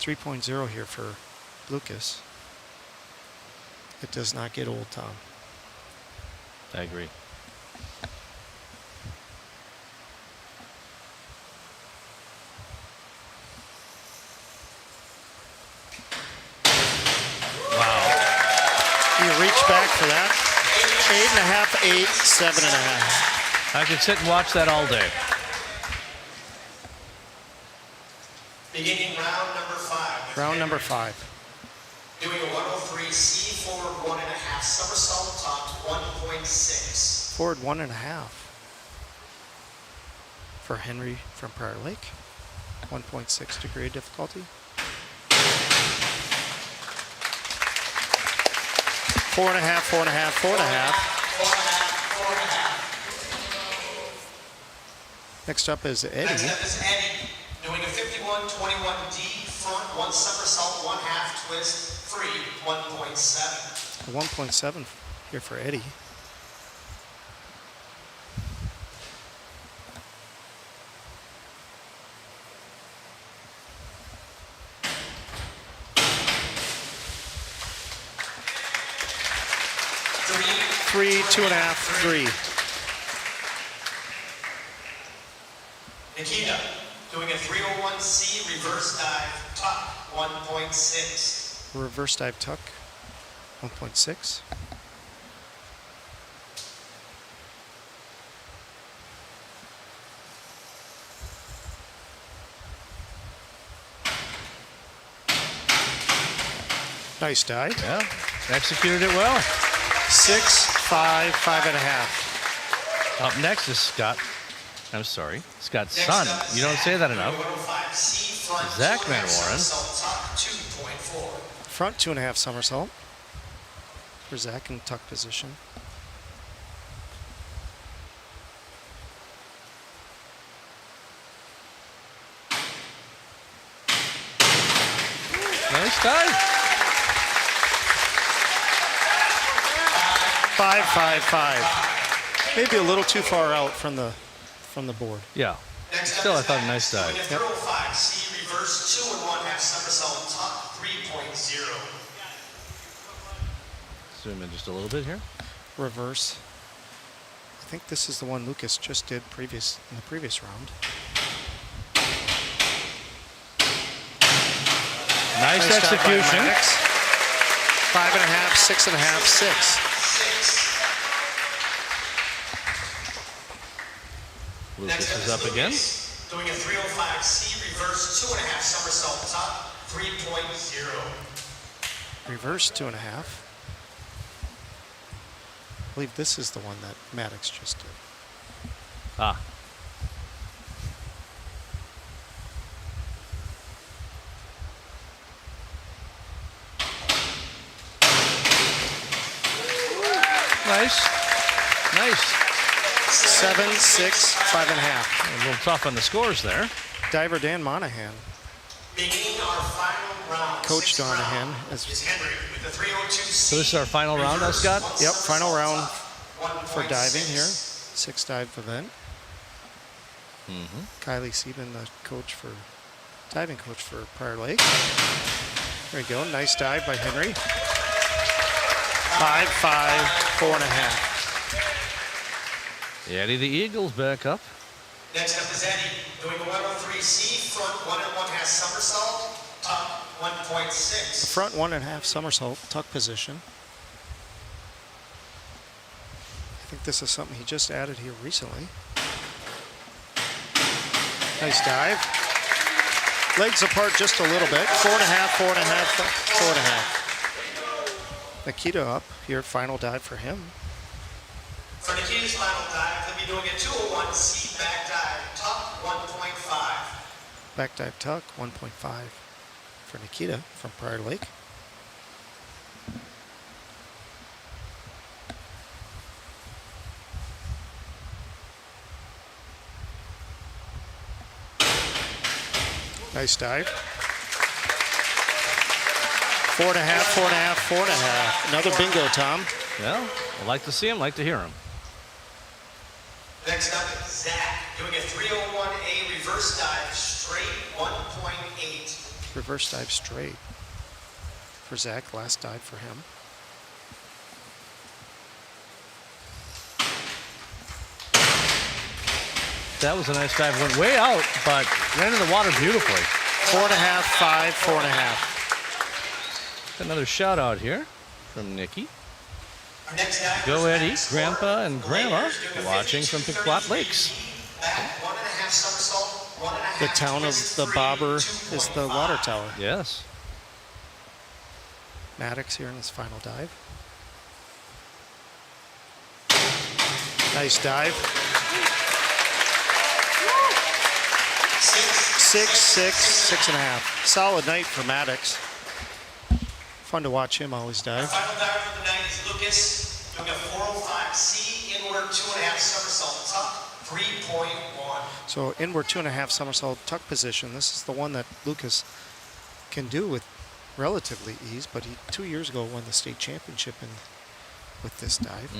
3.0 here for Lucas. It does not get old, Tom. I agree. You reach back for that. 8.5, 8, 7.5. I could sit and watch that all day. Beginning round number 5. Round number 5. Doing a 103 C forward 1.5 somersault tuck 1.6. Forward 1.5 for Henry from Prior Lake. 1.6 degree of difficulty. 4.5, 4.5, 4.5. Next up is Eddie. Next up is Eddie, doing a 51-21 D front 1 somersault 1/2 twist free 1.7. 1.7 here for Eddie. Three, 2.5, 3. Nikita, doing a 301 C reverse dive tuck 1.6. Reverse dive tuck, 1.6. Nice dive. Yeah, executed it well. 6, 5, 5.5. Up next is Scott's son. You don't say that enough. Zach Van Warren. Front 2.5 somersault for Zach in tuck position. Nice dive. 5, 5, 5. Maybe a little too far out from the board. Yeah. Still, I thought a nice dive. Yep. 305 C reverse 2.5 somersault tuck 3.0. Zoom in just a little bit here. Reverse. I think this is the one Lucas just did in the previous round. Nice execution. 5.5, 6.5, 6. Lucas is up again. Doing a 305 C reverse 2.5 somersault tuck 3.0. Reverse 2.5. I believe this is the one that Maddox just did. Ah. Nice. Nice. 7, 6, 5.5. A little tough on the scores there. Diver Dan Monahan. Beginning our final round. Coach Monahan is Henry with the 302 C. So this is our final round, Scott? Yep, final round for diving here. 6 dive event. Kylie Sieben, the diving coach for Prior Lake. There you go. Nice dive by Henry. 5-5, 4.5. Eddie the Eagles back up. Next up is Eddie, doing a 103C front 1 1/2 somersault, tuck 1.6. Front 1.5 somersault, tuck position. I think this is something he just added here recently. Nice dive. Legs apart just a little bit. 4.5, 4.5, 4.5. Nikita up here, final dive for him. For Nikita's final dive, he'll be doing a 201C back dive, tuck 1.5. Back dive tuck, 1.5 for Nikita from Prior Lake. Nice dive. 4.5, 4.5, 4.5. Another bingo, Tom. Well, I like to see him, like to hear him. Next up is Zach, doing a 301A reverse dive, straight 1.8. Reverse dive straight for Zach. Last dive for him. That was a nice dive. Went way out, but ran in the water beautifully. 4.5, 5, 4.5. Another shout out here from Nikki. Our next dive Go is Eddie, backstroke. Grandpa and Grandma Doing a watching from 52, Pequot Lakes. Back 1.5 somersault, 1.5 The town of twist, the 3, bobber is the 2.5. water tower. Yes. Maddox here in his final dive. Nice dive. 6, 6, 6.5. Solid night for Maddox. Fun to watch him always Our dive. final diver for the night is Lucas, doing a 405C inward 2.5 somersault tuck, 3.1. So inward 2.5 somersault tuck position. This is the one that Lucas can do with relatively ease, but he 2 years ago won the state championship with this dive.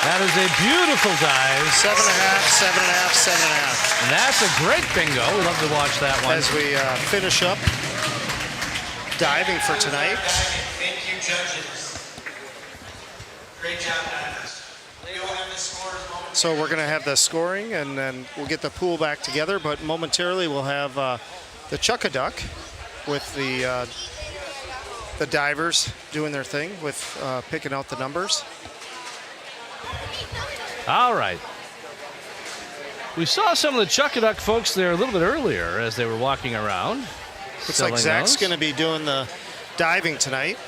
That is a beautiful dive. 7.5, 7.5, 7.5. And that's a great bingo. We love to watch that one. As we finish up diving for tonight. Thank you, judges. Great job, divers. We'll have the scores momentarily. So we're going to have the scoring, and then we'll get the pool back together. But momentarily, we'll have the Chuck-a-Duck with the divers doing their thing with picking out the numbers. All right. We saw some of the Chuck-a-Duck folks there a little bit earlier as they were walking around. Looks like Zach's going to be doing the diving tonight.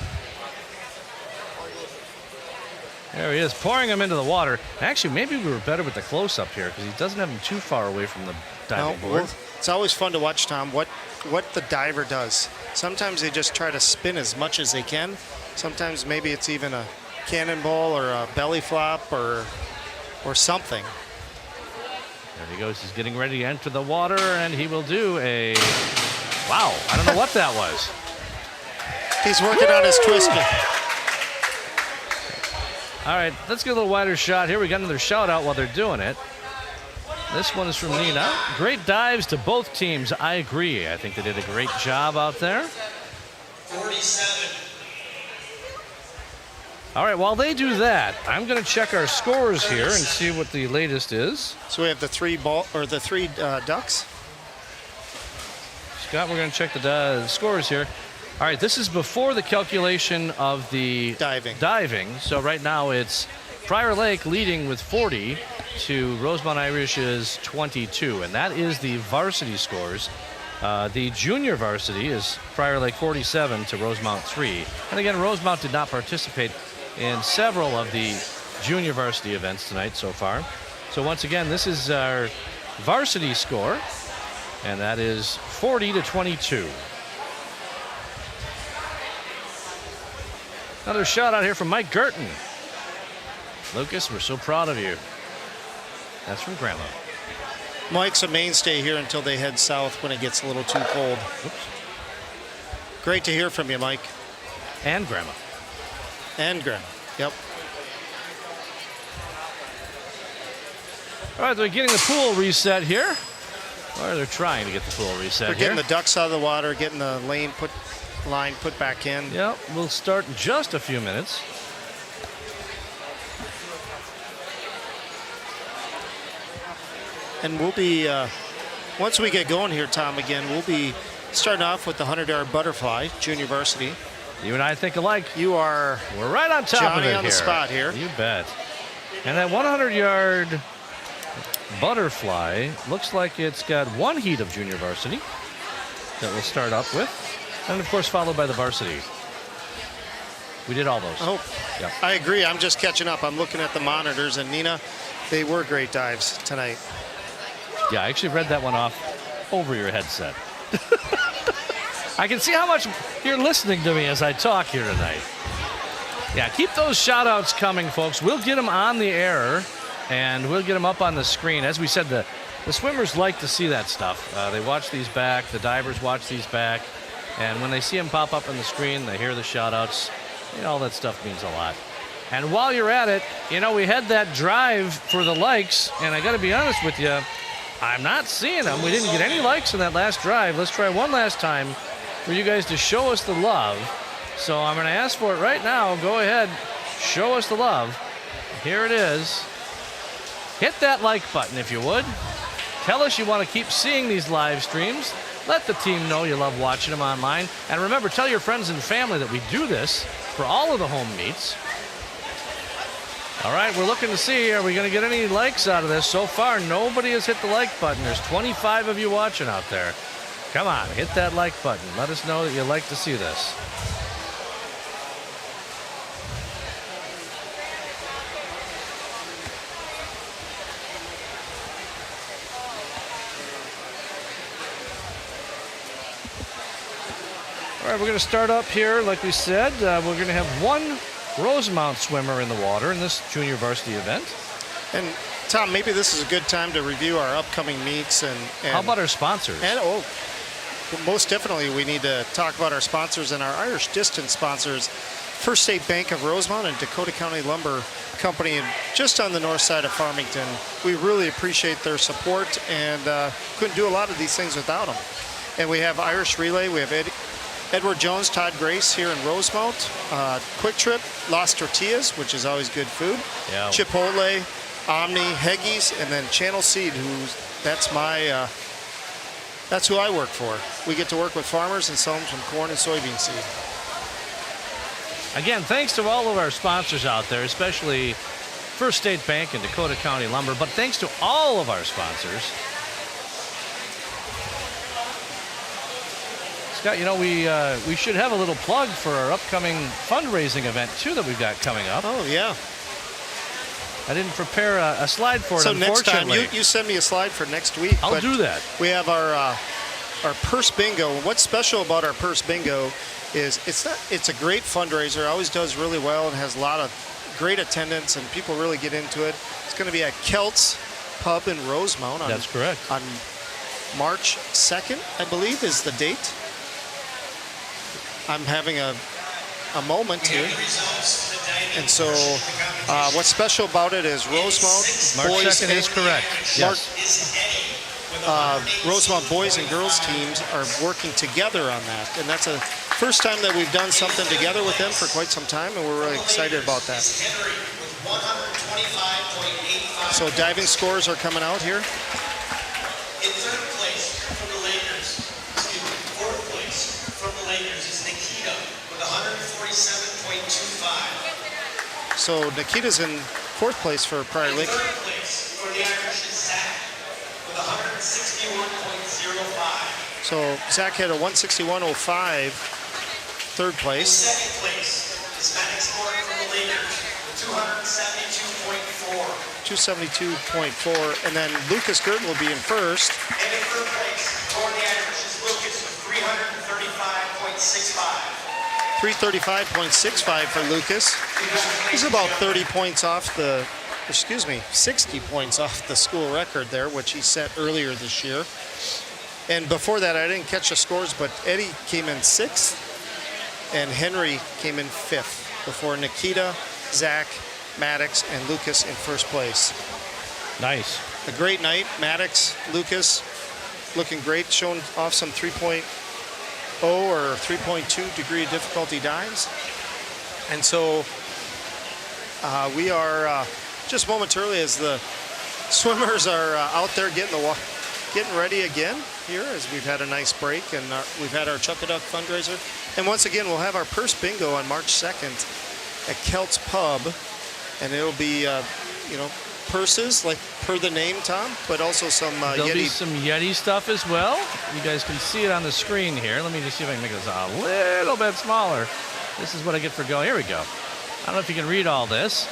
There he is, pouring them into the water. Actually, maybe we were better with the close-up here because he doesn't have them too far away from the diving board. Well, it's always fun to watch, Tom, what the diver does. Sometimes they just try to spin as much as they can. Sometimes maybe it's even a cannonball or a belly flop or something. There he goes. He's getting ready to enter the water, and he will do a... Wow, I don't know what that was. He's working on his twister. All right, let's get a little wider shot here. We got another shout out while they're doing it. This one is from Nina. Great dives to both teams. I agree. I think they did a great job out there. 47. All right, while they do that, I'm going to check our scores here and see what the latest is. So we have the three ducks. Scott, we're going to check the scores here. All right, this is before the calculation of the diving. So right now it's Prior Lake leading with 40 to Rosemount Irish's 22, and that is the varsity scores. The junior varsity is Prior Lake 47 to Rosemount 3. And again, Rosemount did not participate in several of the junior varsity events tonight so far. So once again, this is our varsity score, and that is 40 to 22. Another shout out here from Mike Girton. Lucas, we're so proud of you. That's from Grandma. Mike's a mainstay here until they head south when it gets a little too cold. Oops. Great to hear from you, Mike. And Grandma. And Graham. Yep. All right, they're getting the pool reset here. Or they're trying to get the pool reset They're here. getting the ducks out of the water, getting the line put back in. Yep, we'll start in just a few minutes. And we'll be, once we get going here, Tom, again, we'll be starting off with the 100-yard butterfly, junior varsity. You and I think alike. We're right on top Johnny of it on the spot here. You bet. And that 100-yard butterfly looks like it's got one heat of junior varsity that we'll start up with. And, of course, followed by the varsity. We did all those. Oh, yep. I agree. I'm just catching up. I'm looking at the monitors. And, Nina, they were great dives tonight. Yeah, I actually read that one off over your headset. I can see how much you're listening to me as I talk here tonight. Yeah, keep those shout-outs coming, folks. We'll get them on the air, and we'll get them up on the screen. As we said, the swimmers like to see that stuff. They watch these back. The divers watch these back. And when they see them pop up on the screen, they hear the shout-outs. You know, all that stuff means a lot. And while you're at it, you know, we had that drive for the likes, and I got to be honest with you, I'm not seeing them. We didn't get any likes in that last drive. Let's try one last time for you guys to show us the love. So I'm going to ask for it right now. Go ahead, show us the love. Here it is. Hit that like button if you would. Tell us you want to keep seeing these live streams. Let the team know you love watching them online. And remember, tell your friends and family that we do this for all of the home meets. All right, we're looking to see, are we going to get any likes out of this? So far, nobody has hit the like button. There's 25 of you watching out there. Come on, hit that like button. Let us know that you like to see this. All right, we're going to start up here, like we said. We're going to have one Rosemount swimmer in the water in this junior varsity event. And, Tom, maybe this is a good time to review our upcoming meets. And how about our sponsors? And, most definitely we need to talk about our sponsors and our Irish distance sponsors, First State Bank of Rosemount and Dakota County Lumber Company, just on the north side of Farmington. We really appreciate their support and couldn't do a lot of these things without them. And we have Irish Relay. We have Edward Jones, Todd Grace here in Rosemount. Quick Trip, Las Tortillas, which is always good food. Yeah. Chipotle, Omni, Heggies, and then Channel Seed, that's who I work for. We get to work with farmers and sell them some corn and soybean seed. Again, thanks to all of our sponsors out there, especially First State Bank and Dakota County Lumber, but thanks to all of our sponsors. Scott, you know, we should have a little plug for our upcoming fundraising event, too, that we've got coming up. Oh, yeah. I didn't prepare a slide for it, so next time, unfortunately. you send me a slide for next week. I'll do that. We have our purse bingo. What's special about our purse bingo is it's a great fundraiser. Always does really well and has a lot of great attendance, and people really get into it. It's going to be at Kelt's Pub in Rosemount. That's correct. On March 2nd, I believe, is the date. I'm having a moment here. And so what's special about it is Rosemount March boys 2nd is correct. Yes. Rosemount boys and girls teams are working together on that. And that's the first time that we've done something together with them for quite some time, and we're really excited about that. So diving scores are coming out here. In third place from the Lakers, fourth place from the Lakers is Nikita with 147.25. So Nikita's in fourth place for Prior Lake. Third place for the Irish is Zach with 161.05. So Zach had a 161.05, third place. Second place is Matt Export from the Lakers with 272.4. And then Lucas Gert will be in first. And in third place for the Irish is Lucas with 335.65. 335.65 for Lucas. He's about 60 points off the school record there, which he set earlier this year. And before that, I didn't catch the scores, but Eddie came in sixth and Henry came in 5th before Nikita, Zach, Maddox, and Lucas in 1st place. Nice. A great night. Maddox, Lucas looking great, showing off some 3.0 or 3.2 degree difficulty dives. And so we are just momentarily, as the swimmers are out there getting ready again here, as we've had a nice break, and we've had our Chuck-a-Duck fundraiser. And once again, we'll have our purse bingo on March 2nd at Kelt's Pub, and it'll be, purses, like per the name, Tom, but also some There'll Yeti. be some Yeti stuff as well. You guys can see it on the screen here. Let me just see if I can make this a little bit smaller. This is what I get for going. Here we go. I don't know if you can read all this,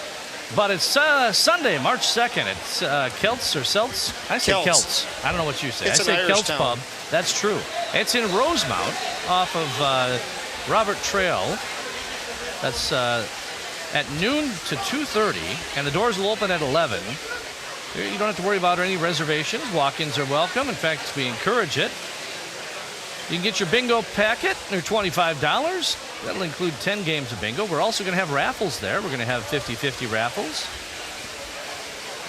but it's Sunday, March 2nd. It's Kelts or Celts? I say Kelts. I don't know what you say. It's I say an Irish Kelts town. Pub. That's true. It's in Rosemount off of Robert Trail. That's at noon to 2:30, and the doors will open at 11. You don't have to worry about any reservations. Walk-ins are welcome. In fact, we encourage it. You can get your bingo packet. They're $25. That'll include 10 games of bingo. We're also going to have raffles there. We're going to have 50-50 raffles.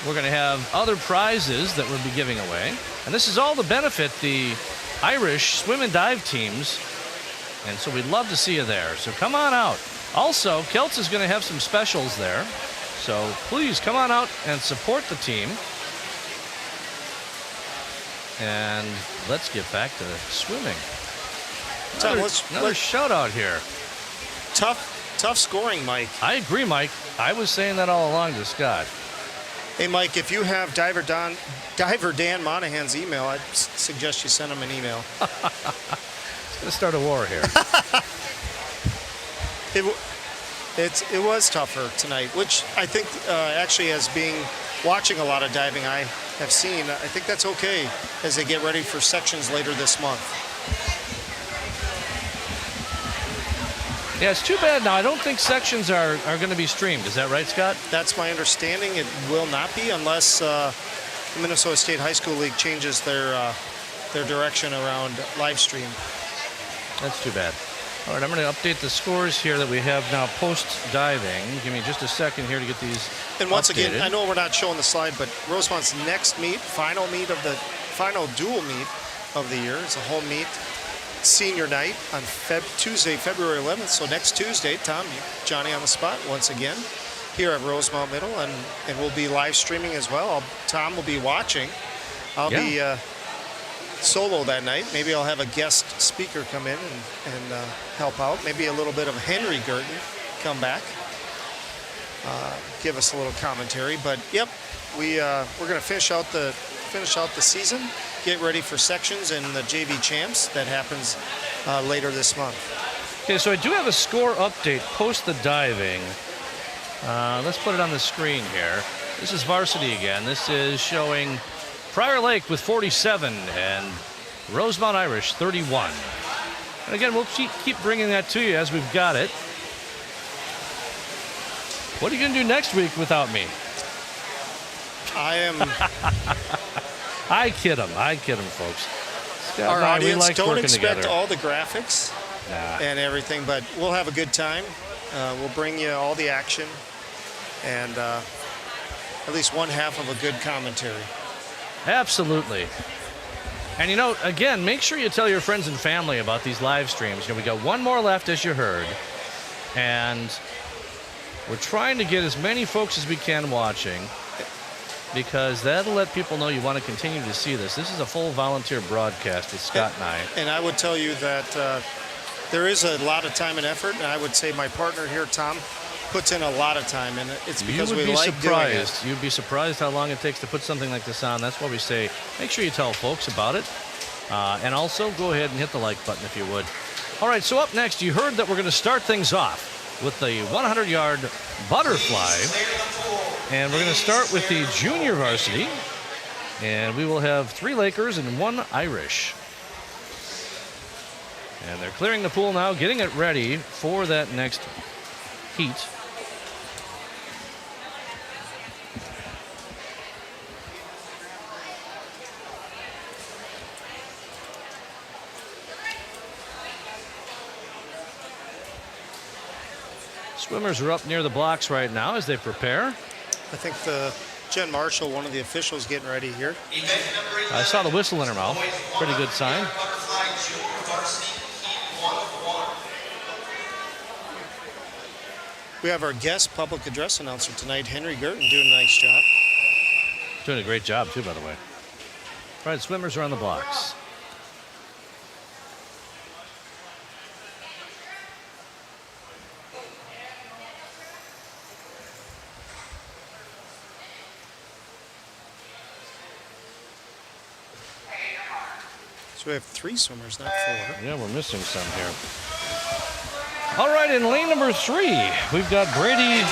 We're going to have other prizes that we'll be giving away. And this is all to benefit the Irish swim and dive teams. And so we'd love to see you there. So come on out. Also, Kelts is going to have some specials there. So please come on out and support the team. And let's get back to swimming. Another shout out here. Tough scoring, Mike. I agree, Mike. I was saying that all along to Scott. Hey, Mike, if you have Diver Dan Monahan's email, I'd suggest you send him an email. It's going to start a war here. It was tougher tonight, which I think actually, as being watching a lot of diving, I have seen, I think that's okay as they get ready for sections later this month. Yeah, it's too bad now. I don't think sections are going to be streamed. Is that right, Scott? That's my understanding. It will not be unless the Minnesota State High School League changes their direction around live stream. That's too bad. All right, I'm going to update the scores here that we have now post-diving. Give me just a second here to get these And once updated. again, I know we're not showing the slide, but Rosemount's next meet, final dual meet of the year, it's a home meet, senior night on Tuesday, February 11th. So next Tuesday, Tom, Johnny on the spot once again here at Rosemount Middle, and we'll be live streaming as well. Tom will be watching. I'll be solo that night. Maybe I'll have a guest speaker come in and help out. Maybe a little bit of Henry Gurton come back, give us a little commentary. But yep, we're going to finish out the season, get ready for sections and the JV champs that happens later this month. Okay, so I do have a score update post the diving. Let's put it on the screen here. This is varsity again. This is showing Prior Lake with 47 and Rosemount Irish 31. And again, we'll keep bringing that to you as we've got it. What are you going to do next week without me? I kid him, folks. Scott Our and I, audience we like don't working expect together. all the graphics and everything, but we'll have a good time. We'll bring you all the action and at least one half of a good commentary. Absolutely. And again, make sure you tell your friends and family about these live streams. We got one more left, as you heard, and we're trying to get as many folks as we can watching, because that'll let people know you want to continue to see this. This is a full volunteer broadcast with Scott and I. And I would tell you that there is a lot of time and effort, and I would say my partner here, Tom, puts in a lot and it's because we like doing it. You'd be surprised how long it takes to put something like this on. That's why we say make sure you tell folks about it. And also go ahead and hit the like button if you would. All right, so up next, you heard that we're going to start things off with the 100-yard butterfly. And we're going to start with the junior varsity. And we will have 3 Lakers and 1 Irish. And they're clearing the pool now, getting it ready for that next heat. Swimmers are up near the blocks right now as they prepare. I think the Jen Marshall, one of the officials, getting ready here. I saw the whistle in her mouth. Pretty good sign. We have our guest public address announcer tonight, Henry Gerton, doing a nice job. Doing a great job, too, by the way. All right, swimmers are on the blocks. So we have 3 swimmers, not 4. Yeah, we're missing some here. All right, in lane number 3, we've got Brady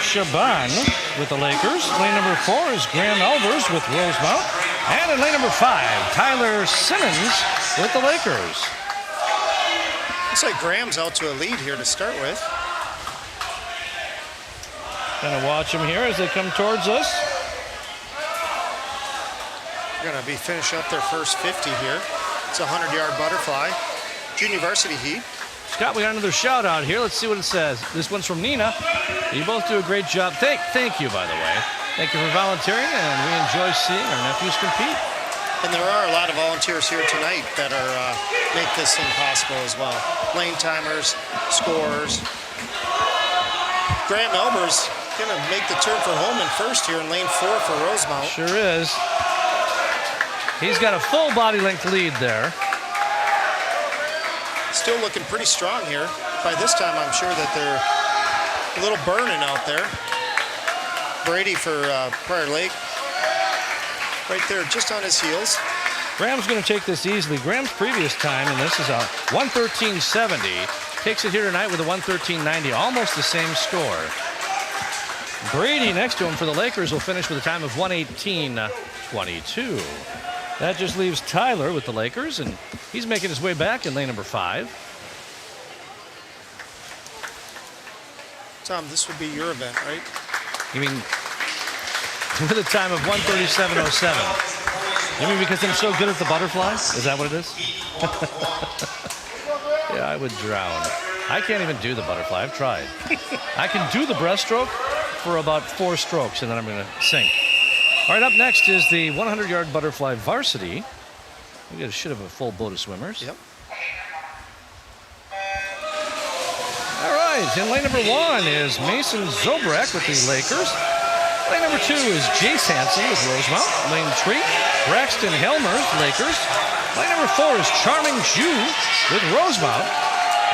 Shaban with the Lakers. Lane number 4 is Graham Elvers with Rosemount. And in lane number 5, Tyler Simmons with the Lakers. Looks like Graham's out to a lead here to start with. Gonna watch them here as they come towards us. They're gonna be finishing up their first 50 here. It's a 100-yard butterfly. Junior varsity heat. Scott, we got another shout out here. Let's see what it says. This one's from Nina. You both do a great job. Thank you, by the way. Thank you for volunteering, and we enjoy seeing our nephews compete. And there are a lot of volunteers here tonight that are make this thing possible as well. Lane timers, scorers. Graham Elbers gonna make the turn for home in first here in lane 4 for Rosemount. Sure is. He's got a full body length lead there. Still looking pretty strong here. By this time, I'm sure that they're a little burning out there. Brady for Prior Lake, right there, just on his heels. Graham's going to take this easily. Graham's previous time, and this is a 1:13.70. Takes it here tonight with a 1:13.90, almost the same score. Brady next to him for the Lakers will finish with a time of 1:18.22. That just leaves Tyler with the Lakers, and he's making his way back in lane number 5. Tom, this would be your event, right? You mean with a time of 1:37.07? You mean because I'm so good at the butterfly? Is that what it is? Yeah, I would drown. I can't even do the butterfly. I've tried. I can do the breaststroke for about 4 strokes, and then I'm going to sink. All right, up next is the 100-yard butterfly varsity. We should have a full boat of swimmers. Yep. All right, in lane number 1 is Mason Zobrek with the Lakers. Lane number 2 is Jace Hansen with Rosemount. Lane 3, Braxton Helmers, Lakers. Lane number 4 is Charming Zhu with Rosemount.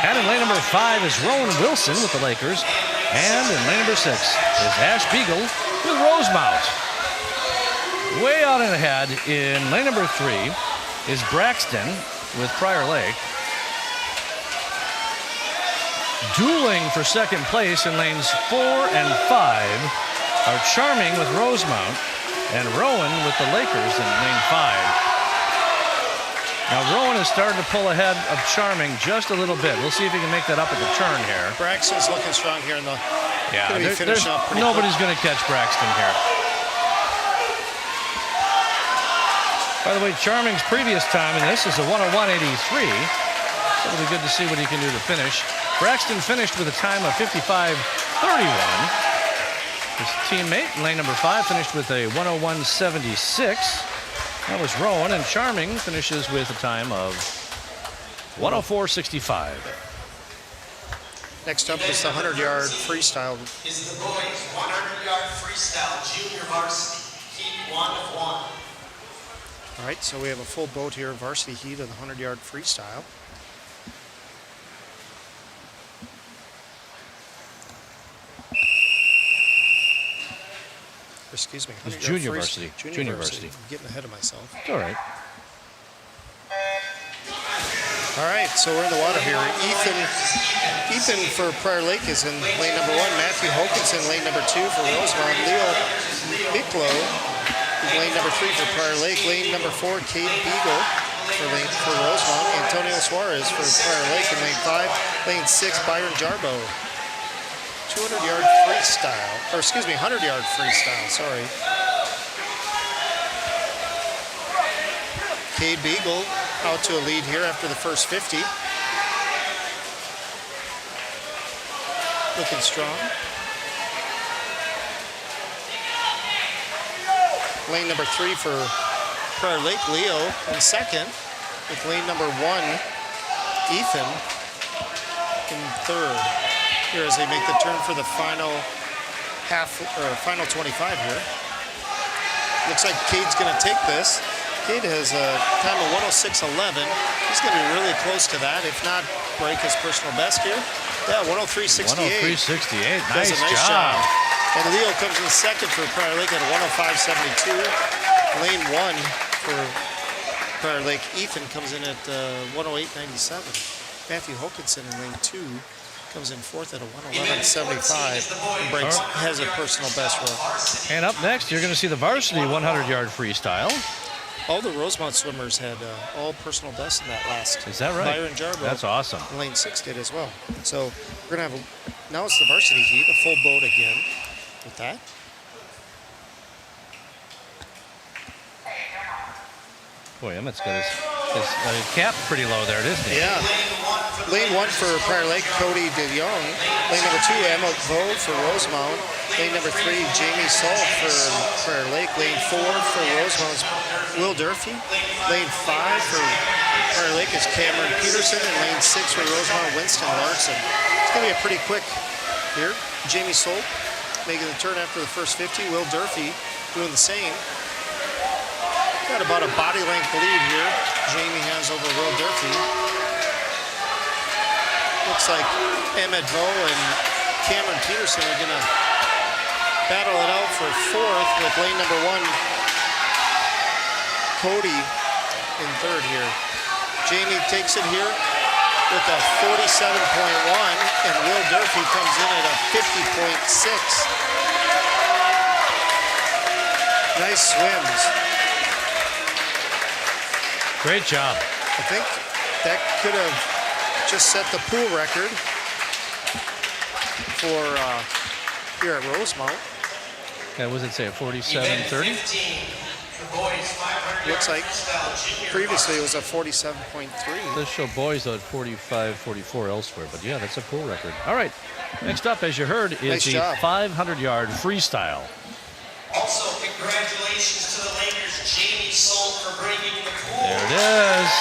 And in lane number 5 is Rowan Wilson with the Lakers. And in lane number 6 is Ash Beagle with Rosemount. Way out and ahead in lane number 3 is Braxton with Prior Lake. Dueling for second place in lanes 4 and 5 are Charming with Rosemount and Rowan with the Lakers in lane 5. Now Rowan is starting to pull ahead of Charming just a little bit. We'll see if he can make that up at the turn here. Braxton's looking strong here in the. Yeah, nobody's going to catch Braxton here. By the way, Charming's previous time in this is a 1:01.83. So it'll be good to see what he can do to finish. Braxton finished with a time of 55:31. His teammate in lane number 5 finished with a 1:01.76. That was Rowan, and Charming finishes with a time of 1:04.65. Next up is the 100-yard freestyle. Is the boys 100-yard freestyle junior varsity heat 1 of 1. All right, so we have a full boat here, varsity heat of the 100-yard freestyle. Excuse me. It's junior varsity. Junior varsity. I'm getting ahead of myself. It's all right. All right, so we're in the water here. Ethan for Prior Lake is in lane number 1. Matthew Hokinson, lane number 2 for Rosemount. Leo Bicklow is lane number 3 for Prior Lake. Lane number 4, Cade Beagle for Rosemount. Antonio Suarez for Prior Lake in lane 5. Lane 6, Byron Jarbo. 200-yard freestyle, or excuse me, 100-yard freestyle, sorry. Cade Beagle out to a lead here after the first 50. looking strong. Lane number 3 for Prior Lake, Leo in second, with lane number 1, Ethan, in third. Here as they make the turn for the final final 25 here. Looks like Cade's going to take this. Cade has a time of 106.11. He's going to be really close to that, if not break his personal best here. Yeah, 103.68. 103.68. Does Nice, a nice job. And Leo comes in second for Prior Lake at 105.72. Lane 1 for Prior Lake, Ethan comes in at 108.97. Matthew Hokinson in lane 2 comes in fourth at a 111.75 and breaks, has a personal best run. And up next, you're going to see the varsity 100-yard freestyle. All the Rosemount swimmers had all personal bests in that last. Is that right? Byron Jarbo. That's awesome. And lane 6 did as well. So we're going to have now it's the varsity heat, a full boat again with that. Boy, Emmett's got his cap pretty low there, isn't he? Yeah. Lane 1 for Prior Lake, Cody DeYoung. Lane number 2, Emma Vo for Rosemount. Lane number 3, Jamie Salt for Prior Lake. Lane 4 for Rosemount's Will Durfee. Lane 5 for Prior Lake is Cameron Peterson. And lane 6 for Rosemount, Winston Larson. It's going to be a pretty quick here. Jamie Salt making the turn after the first 50. Will Durfee doing the same. Got about a body length lead here. Jamie has over Will Durfee. Looks like Emmett Vo and Cameron Peterson are going to battle it out for fourth with lane number 1, Cody, in third here. Jamie takes it here with a 47.1, and Will Durfee comes in at a 50.6. Nice swims. Great job. I think that could have just set the pool record for here at Rosemount. Yeah, was it say 47.30? Looks like previously it was a 47.3. This show boys at 45.44 elsewhere, but yeah, that's a pool record. All right, next up, as you heard, is Nice the job. 500-yard freestyle. Also, congratulations to the Lakers, Jamie Soul, for bringing the pool. There it is.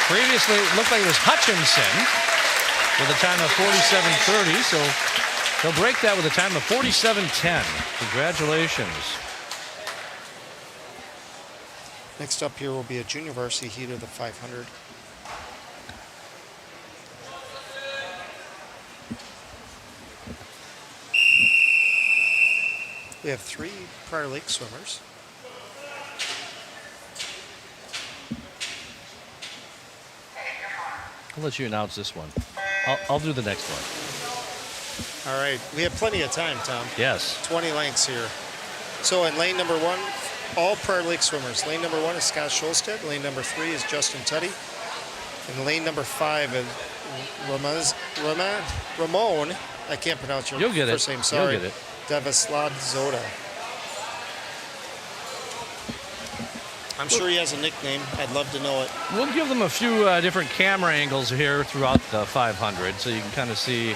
Previously, it looked like it was Hutchinson with a time of 47.30, so he'll break that with a time of 47.10. Congratulations. Next up here will be a junior varsity heat of the 500. We have 3 Prior Lake swimmers. I'll let you announce this one. I'll do the next one. All right, we have plenty of time, Tom. Yes. 20 lengths here. So in lane number 1, all Prior Lake swimmers. Lane number 1 is Scott Scholstedt. Lane number 3 is Justin Tuddy. And lane number 5 is Ramon. I can't pronounce your first name. Sorry. You'll get it. Devislad Zoda. I'm sure he has a nickname. I'd love to know it. We'll give them a few different camera angles here throughout the 500 so you can kind of see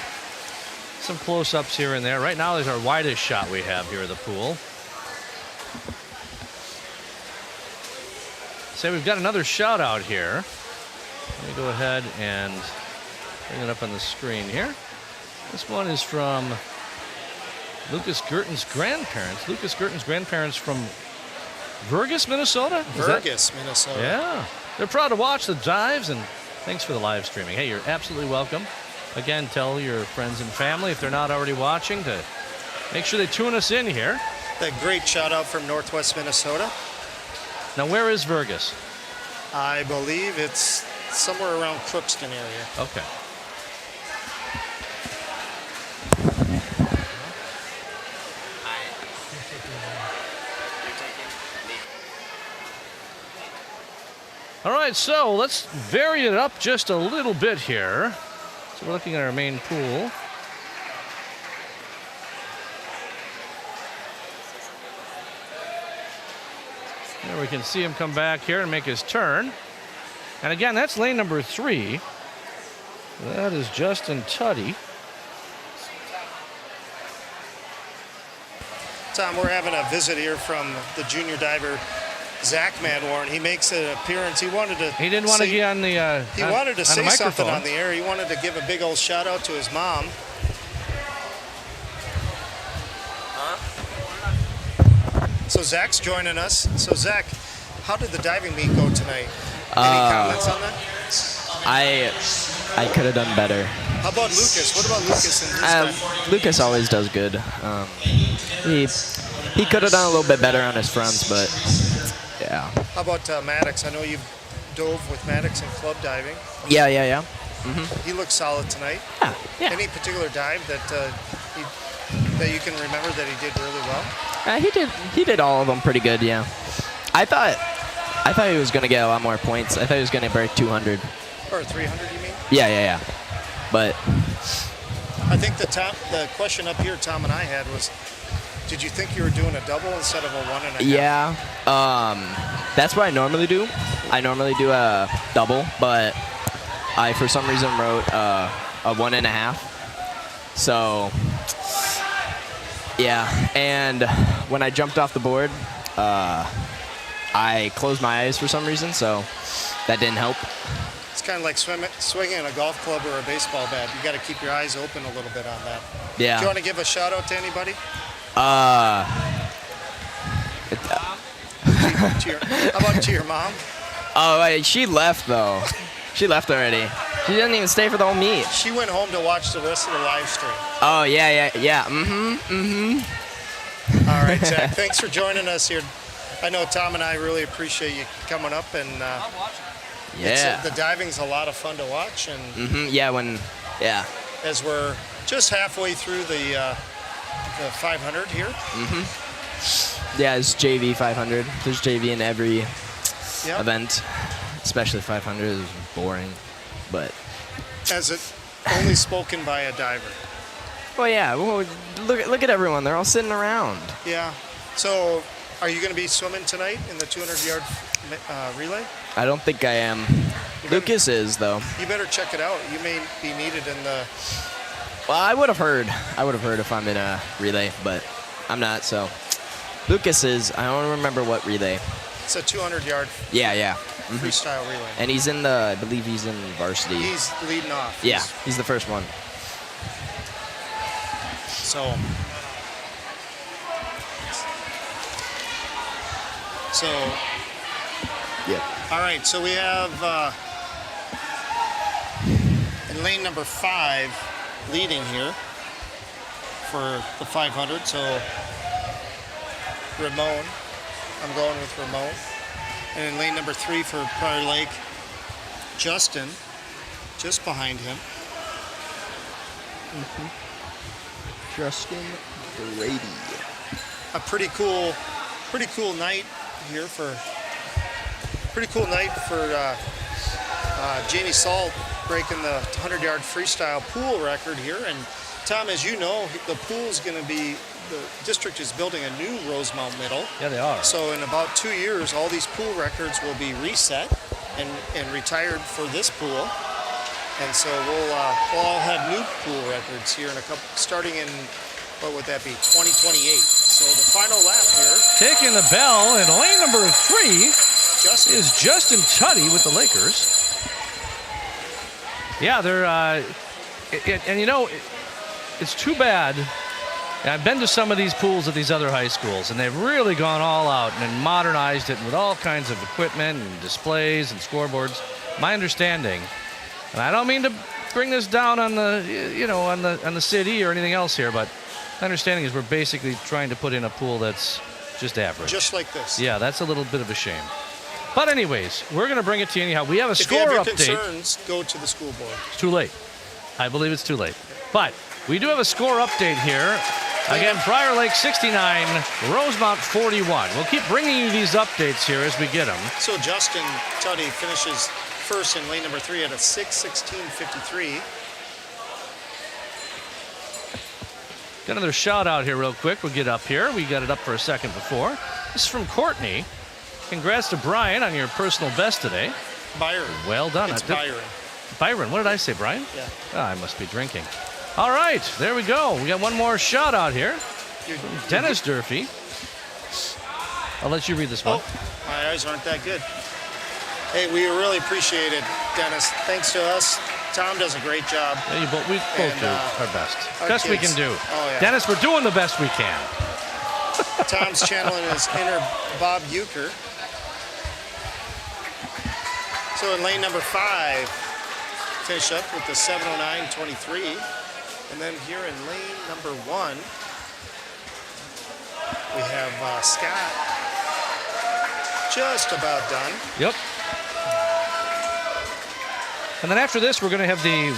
some close-ups here and there. Right now is our widest shot we have here of the pool. So we've got another shout out here. Let me go ahead and bring it up on the screen here. This one is from Lucas Gurton's grandparents. Lucas Gurton's grandparents from Vergas, Minnesota? Vergas, Minnesota. Yeah. They're proud to watch the dives, and thanks for the live streaming. Hey, you're absolutely welcome. Again, tell your friends and family, if they're not already watching, to make sure they tune us in here. That great shout out from Northwest Minnesota. Now, where is Vergas? I believe it's somewhere around Crookston area. Okay. All right, so let's vary it up just a little bit here. So we're looking at our main pool. There we can see him come back here and make his turn. And again, that's lane number 3. That is Justin Tuddy. Tom, we're having a visit here from the junior diver, Zach Manwarren. He makes an appearance. He wanted to. He didn't want to get on the. He wanted to say something microphone on the air. He wanted to give a big old shout out to his mom. So Zach's joining us. So Zach, how did the diving meet go tonight? Any comments on that? I could have done better. How about Lucas? What about Lucas and his dive? Lucas always does good. He could have done a little bit better on his fronts, but yeah. How about Maddox? I know you've dove with Maddox in club diving. Yeah. He looked solid tonight. Yeah. Any particular dive that you can remember that he did really well? He did all of them pretty good. Yeah. I thought he was gonna get a lot more points. I thought he was gonna break 200. Or 300, you mean? Yeah. But I think the question up here Tom and I had was, did you think you were doing a double instead of a 1.5? yeah, that's what I normally do. I normally do a double, but I for some reason wrote a 1.5. So yeah, and when I jumped off the board, I closed my eyes for some reason, so that didn't help. It's kind of like swinging a golf club or a baseball bat. You got to keep your eyes open a little bit on that. Yeah. Do you want to give a shout out to anybody? How about to your mom? Oh, she left though. She left already. She didn't even stay for the whole meet. She went home to watch the rest of the live stream. Oh yeah. All right, Zach. Thanks for joining us here. I know Tom and I really appreciate you coming up, and the diving's a lot of fun to watch. And as we're just halfway through the 500 here. Yeah, it's JV 500. There's JV in every event, especially 500 is boring, but. As it only spoken by a diver. Well, yeah. Well, look at everyone. They're all sitting around. Yeah. So, are you going to be swimming tonight in the 200-yard relay? I don't think I am. Lucas is though. You better check it out. You may be needed in the. Well, I would have heard if I'm in a relay, but I'm not. So, Lucas is. I don't remember what relay. It's a 200-yard. Yeah. Freestyle relay. And he's in I believe he's in varsity. He's leading off. Yeah, he's the first one. So yeah. All right, so we have in lane number 5 leading here for the 500. So Ramon, I'm going with Ramon. And in lane number 3 for Prior Lake, Justin, just behind him. Justin Brady. A pretty cool night here for Jamie Salt breaking the 100-yard freestyle pool record here. And Tom, as you know, the pool's going to be. The district is building a new Rosemount middle. Yeah, they are. So in about 2 years, all these pool records will be reset and retired for this pool. And so we'll all have new pool records here in a couple, starting in, what would that be, 2028. So the final lap here. Taking the bell in lane number 3 is Justin Tuddy with the Lakers. Yeah, they're, and you know, it's too bad. I've been to some of these pools at these other high schools, and they've really gone all out and modernized it with all kinds of equipment and displays and scoreboards. My understanding, and I don't mean to bring this down on the, on the city or anything else here, but my understanding is we're basically trying to put in a pool that's just average. Just like this. Yeah, that's a little bit of a shame. But anyways, we're going to bring it to you anyhow. We have a score update. If you have update. concerns, go to the school board. It's too late. I believe it's too late. But we do have a score update here. Again, Prior Lake 69, Rosemount 41. We'll keep bringing you these updates here as we get them. So Justin Tuddy finishes first in lane number 3 at a 6:16.53. Got another shout out here real quick. We'll get up here. We got it up for a second before. This is from Courtney. Congrats to Brian on your personal best today. Byron. Well done. It's Byron. Byron, what did I say, Brian? Yeah. Oh, I must be drinking. All right, there we go. We got one more shout out here. Dennis Durfee. I'll let you read this one. Oh, my eyes aren't that good. Hey, we really appreciate it, Dennis. Thanks to us. Tom does a great job. Yeah, we both do our best. Our Best we kids. can do. Oh, yeah. Dennis, we're doing the best we can. Tom's channeling his inner Bob Euchre. So in lane number 5, finish up with the 7:09.23. And then here in lane number 1, we have Scott just about done. Yep. And then after this, we're going to have the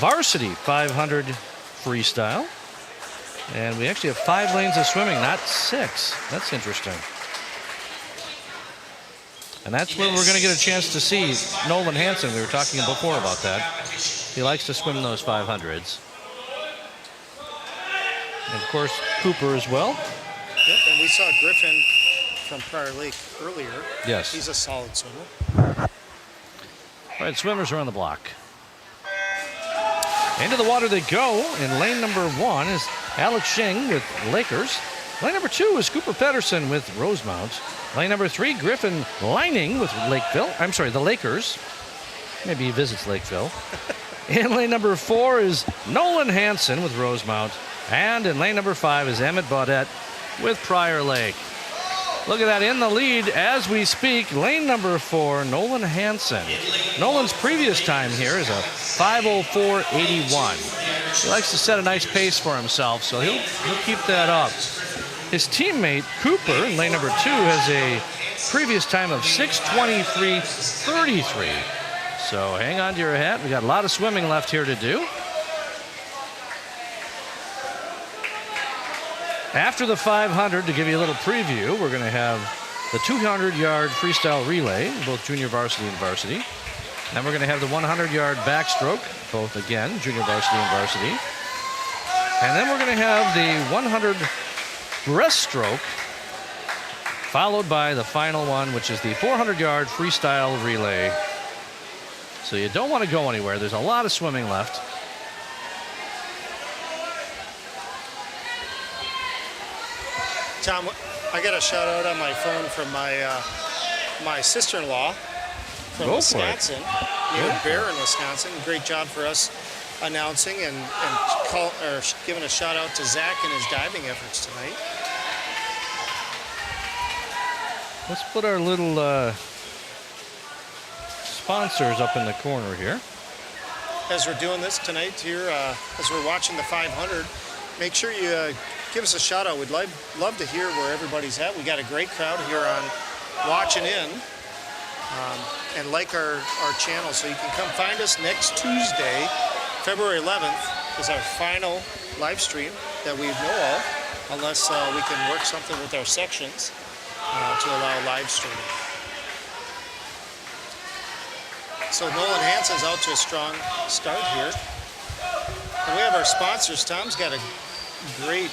varsity 500 freestyle. And we actually have 5 lanes of swimming, not 6. That's interesting. And that's where we're going to get a chance to see Nolan Hansen. We were talking before about that. He likes to swim those 500s. And of course, Cooper as well. Yep, and we saw Griffin from Prior Lake earlier. Yes. He's a solid swimmer. All right, swimmers are on the block. Into the water they go. In lane number 1 is Alex Shing with Lakers. Lane number 2 is Cooper Pedersen with Rosemount. Lane number 3, Griffin Lining with Lakeville. I'm sorry, the Lakers. Maybe he visits Lakeville. In lane number 4 is Nolan Hansen with Rosemount. And in lane number 5 is Emmett Baudette with Prior Lake. Look at that, in the lead as we speak, lane number 4, Nolan Hansen. Nolan's previous time here is a 5:04.81. He likes to set a nice pace for himself, so he'll keep that up. His teammate, Cooper, in lane number 2, has a previous time of 6:23.33. So hang on to your hat. We got a lot of swimming left here to do. After the 500, to give you a little preview, we're going to have the 200-yard freestyle relay, both junior varsity and varsity. Then we're going to have the 100-yard backstroke, both again, junior varsity and varsity. And then we're going to have the 100 breaststroke, followed by the final one, which is the 400-yard freestyle relay. So you don't want to go anywhere. There's a lot of swimming left. Tom, I got a shout out on my phone from my sister-in-law from Wisconsin, near Barron, Wisconsin. Great job for us announcing and giving a shout out to Zach and his diving efforts tonight. Let's put our little sponsors up in the corner here. As we're doing this tonight here, as we're watching the 500, make sure you give us a shout out. We'd love to hear where everybody's at. We got a great crowd here on watching in, and like our channel, so you can come find us next Tuesday, February 11th, is our final live stream that we know of, unless we can work something with our sections to allow live streaming. So Nolan Hansen's out to a strong start here. And we have our sponsors. Tom's got a great...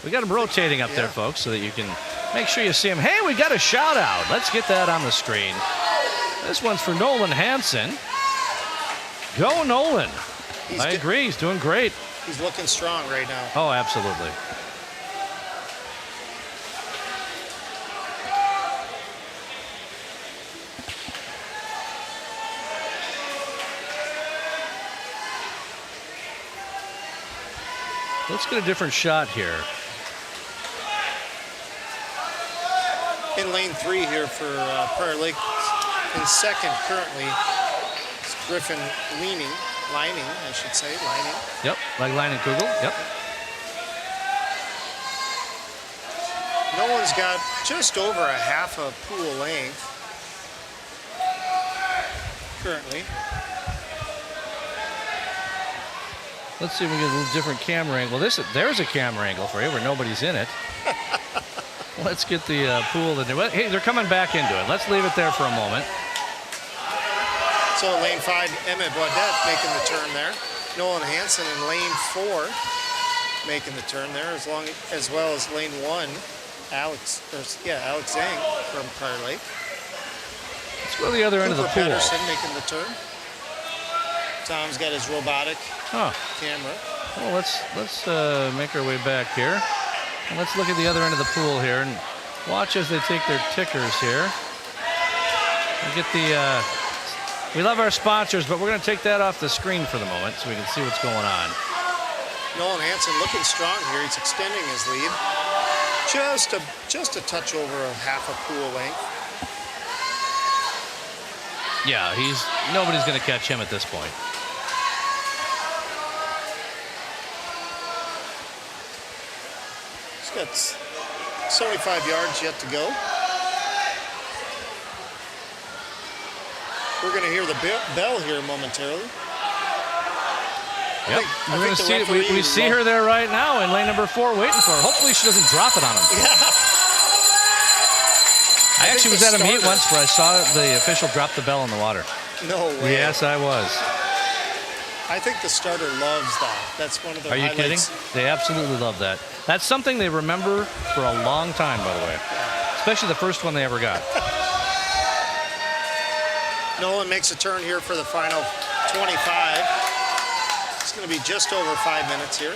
We got them rotating up there, folks, so that you can make sure you see them. Hey, we got a shout out. Let's get that on the screen. This one's for Nolan Hansen. Go Nolan. I agree, he's doing great. He's looking strong right now. Oh, absolutely. Let's get a different shot here. In lane 3 here for Prior Lake. In second currently, it's Griffin Lining, I should say, Lining. Yep, like Lining Kugel, yep. Nolan's got just over a half a pool length currently. Let's see if we get a little different camera angle. There's a camera angle for you where nobody's in it. Let's get the pool. Hey, they're coming back into it. Let's leave it there for a moment. So lane 5, Emmett Baudette making the turn there. Nolan Hansen in lane 4 making the turn there, as well as lane 1, Alex Zhang from Prior Lake. Let's go to the other end of the pool. Pedersen making the turn. Tom's got his robotic Huh. camera. Well, let's make our way back here. And let's look at the other end of the pool here and watch as they take their tickers here. And get the. We love our sponsors, but we're going to take that off the screen for the moment so we can see what's going on. Nolan Hansen looking strong here. He's extending his lead. Just a touch over a half a pool length. Yeah, nobody's going to catch him at this point. He's got 75 yards yet to go. We're going to hear the bell here momentarily. Yep, we're going to see it. We see her there right now in lane number 4 waiting for her. Hopefully she doesn't drop it on him. Yeah. I actually was at a meet once where I saw the official drop the bell in the water. No way. Yes, I was. I think the starter loves that. That's one of the highlights. Are you kidding? They absolutely love that. That's something they remember for a long time, by the way. Especially the first one they ever got. Nolan makes a turn here for the final 25. It's going to be just over 5 minutes here.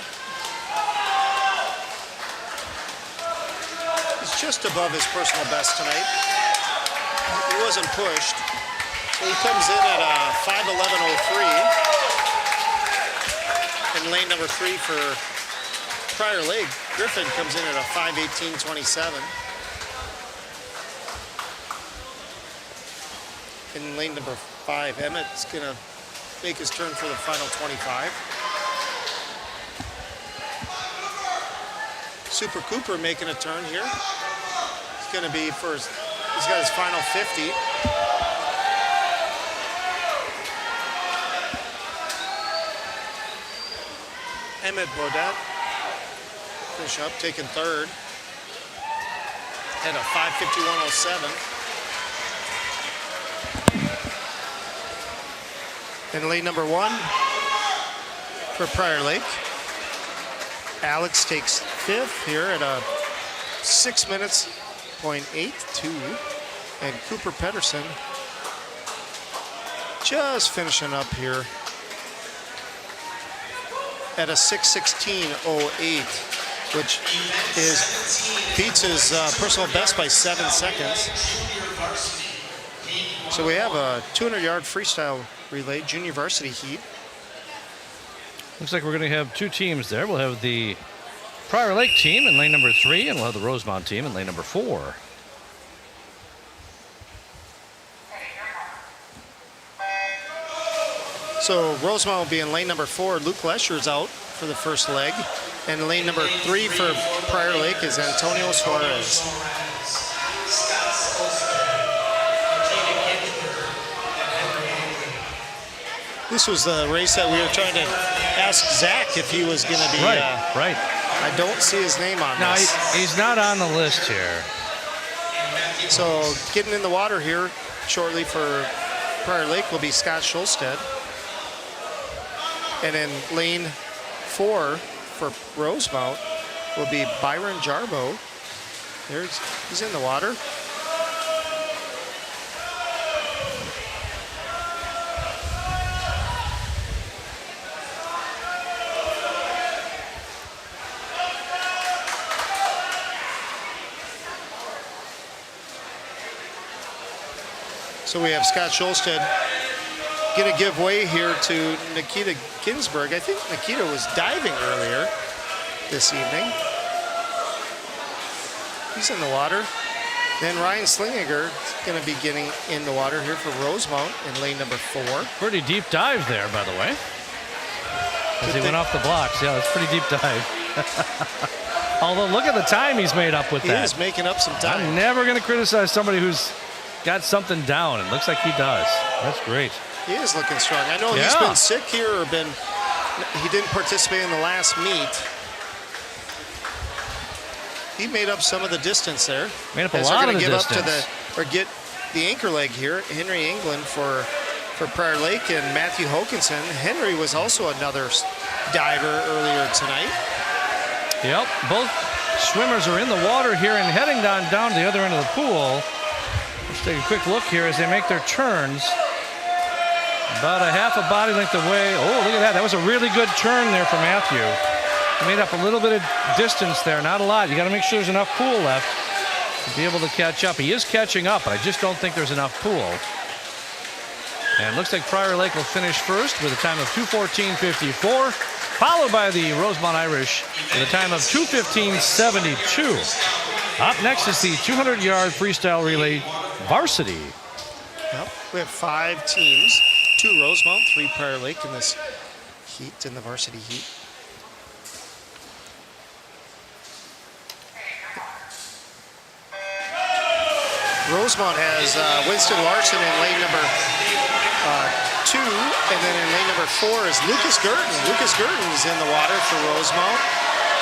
He's just above his personal best tonight. He wasn't pushed. So he comes in at a 5:11.03. In lane number 3 for Prior Lake, Griffin comes in at a 5:18.27. In lane number 5, Emmett's going to make his turn for the final 25. Super Cooper making a turn here. He's going to be he's got his final 50. Emmett Baudet finish up, taking third at a 5:51.07. In lane number 1 for Prior Lake, Alex takes 5th here at a 6 minutes, .82. And Cooper Pedersen just finishing up here at a 6:16.08, which beats his personal best by 7 seconds. So we have a 200-yard freestyle relay junior varsity heat. Looks like we're going to have 2 teams there. We'll have the Prior Lake team in lane number 3, and we'll have the Rosemount team in lane number 4. So Rosemount will be in lane number 4. Luke Lesher's out for the first leg. And lane number 3 for Prior Lake is Antonio Suarez. This was the race that we were trying to ask Zach if he was going to be. Right. I don't see his name on No, this. he's not on the list here. So getting in the water here shortly for Prior Lake will be Scott Schulstead. And in lane 4 for Rosemount will be Byron Jarbo. He's in the water. So we have Scott Schulstead going to give way here to Nikita Ginsburg. I think Nikita was diving earlier this evening. He's in the water. Then Ryan Slinginger is going to be getting in the water here for Rosemount in lane number 4. Pretty deep dive there, by the way. As he went off the blocks. Yeah, that's pretty deep dive. Although, look at the time he's made up with that. He is making up some time. I'm never going to criticize somebody who's got something down. It looks like he does. That's great. He is looking strong. I know he's been sick here or he didn't participate in the last meet. He made up some of the distance there. Made up a lot of the give distance. Up to get the anchor leg here. Henry England for Prior Lake and Matthew Hokinson. Henry was also another diver earlier tonight. Yep, both swimmers are in the water here and heading down to the other end of the pool. Let's take a quick look here as they make their turns. About a half a body length away. Oh, look at that. That was a really good turn there for Matthew. He made up a little bit of distance there, not a lot. You got to make sure there's enough pool left to be able to catch up. He is catching up, but I just don't think there's enough pool. And it looks like Prior Lake will finish first with a time of 2:14.54, followed by the Rosemount Irish with a time of 2:15.72. Up next is the 200-yard freestyle relay varsity. Yep. We have 5 teams, 2 Rosemount, 3 Prior Lake in this heat, in the varsity heat. Rosemount has Winston Larson in lane number 2, and then in lane number 4 is Lucas Gurton. Lucas Gurton is in the water for Rosemount.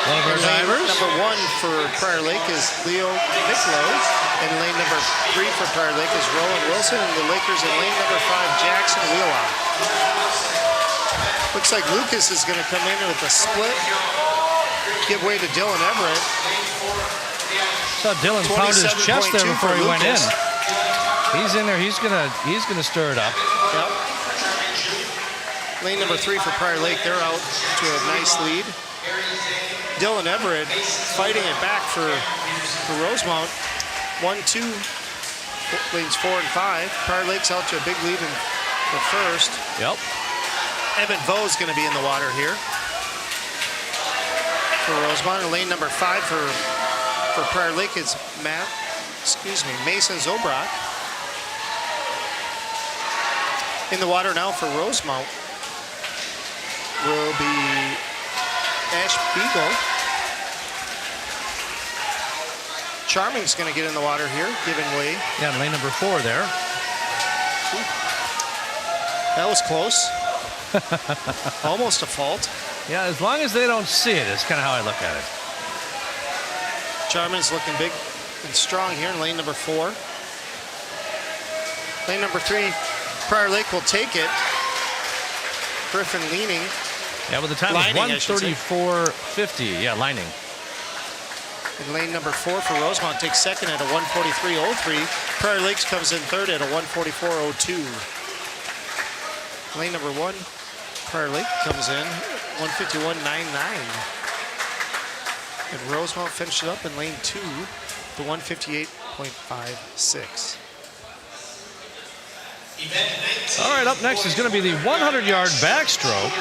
One of our divers. Number 1 for Prior Lake is Leo Nicklow. And lane number 3 for Prior Lake is Rowan Wilson. And the Lakers in lane number 5, Jackson Wheelock. Looks like Lucas is going to come in with a split. Give way to Dylan Everett. Saw Dylan pound his chest there before he went in. He's in there. He's gonna stir it up. Yep. Lane number 3 for Prior Lake. They're out to a nice lead. Dylan Everett fighting it back for Rosemount. 1-2, lanes 4 and 5. Prior Lake's out to a big lead in the first. Yep. Evan Vo's going to be in the water here for Rosemount. And lane number 5 for Prior Lake is Mason Zobrock. In the water now for Rosemount will be Ash Beagle. Charming's going to get in the water here, giving way. Yeah, lane number 4 there. That was close. Almost a fault. Yeah, as long as they don't see it, it's kind of how I look at it. Charming's looking big and strong here in lane number 4. Lane number 3, Prior Lake will take it. Griffin leaning. Yeah, with the time of 1:34.50. Yeah, lining. And lane number 4 for Rosemount takes second at a 1:43.03. Prior Lakes comes in third at a 1:44.02. Lane number 1, Prior Lake comes in 1:51.99. And Rosemount finished it up in lane 2, the 1:58.56. All right, up next is going to be the 100-yard backstroke.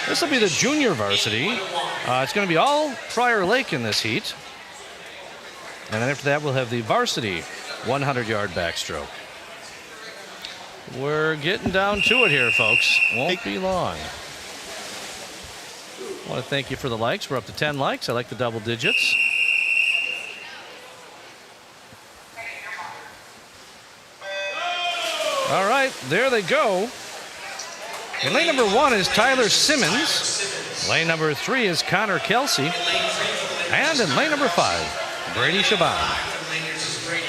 This will be the junior varsity. It's going to be all Prior Lake in this heat. And then after that, we'll have the varsity 100-yard backstroke. We're getting down to it here, folks. Won't be long. I want to thank you for the likes. We're up to 10 likes. I like the double digits. All right, there they go. In lane number 1 is Tyler Simmons. Lane number 3 is Connor Kelsey. And in lane number 5, Brady Shaban.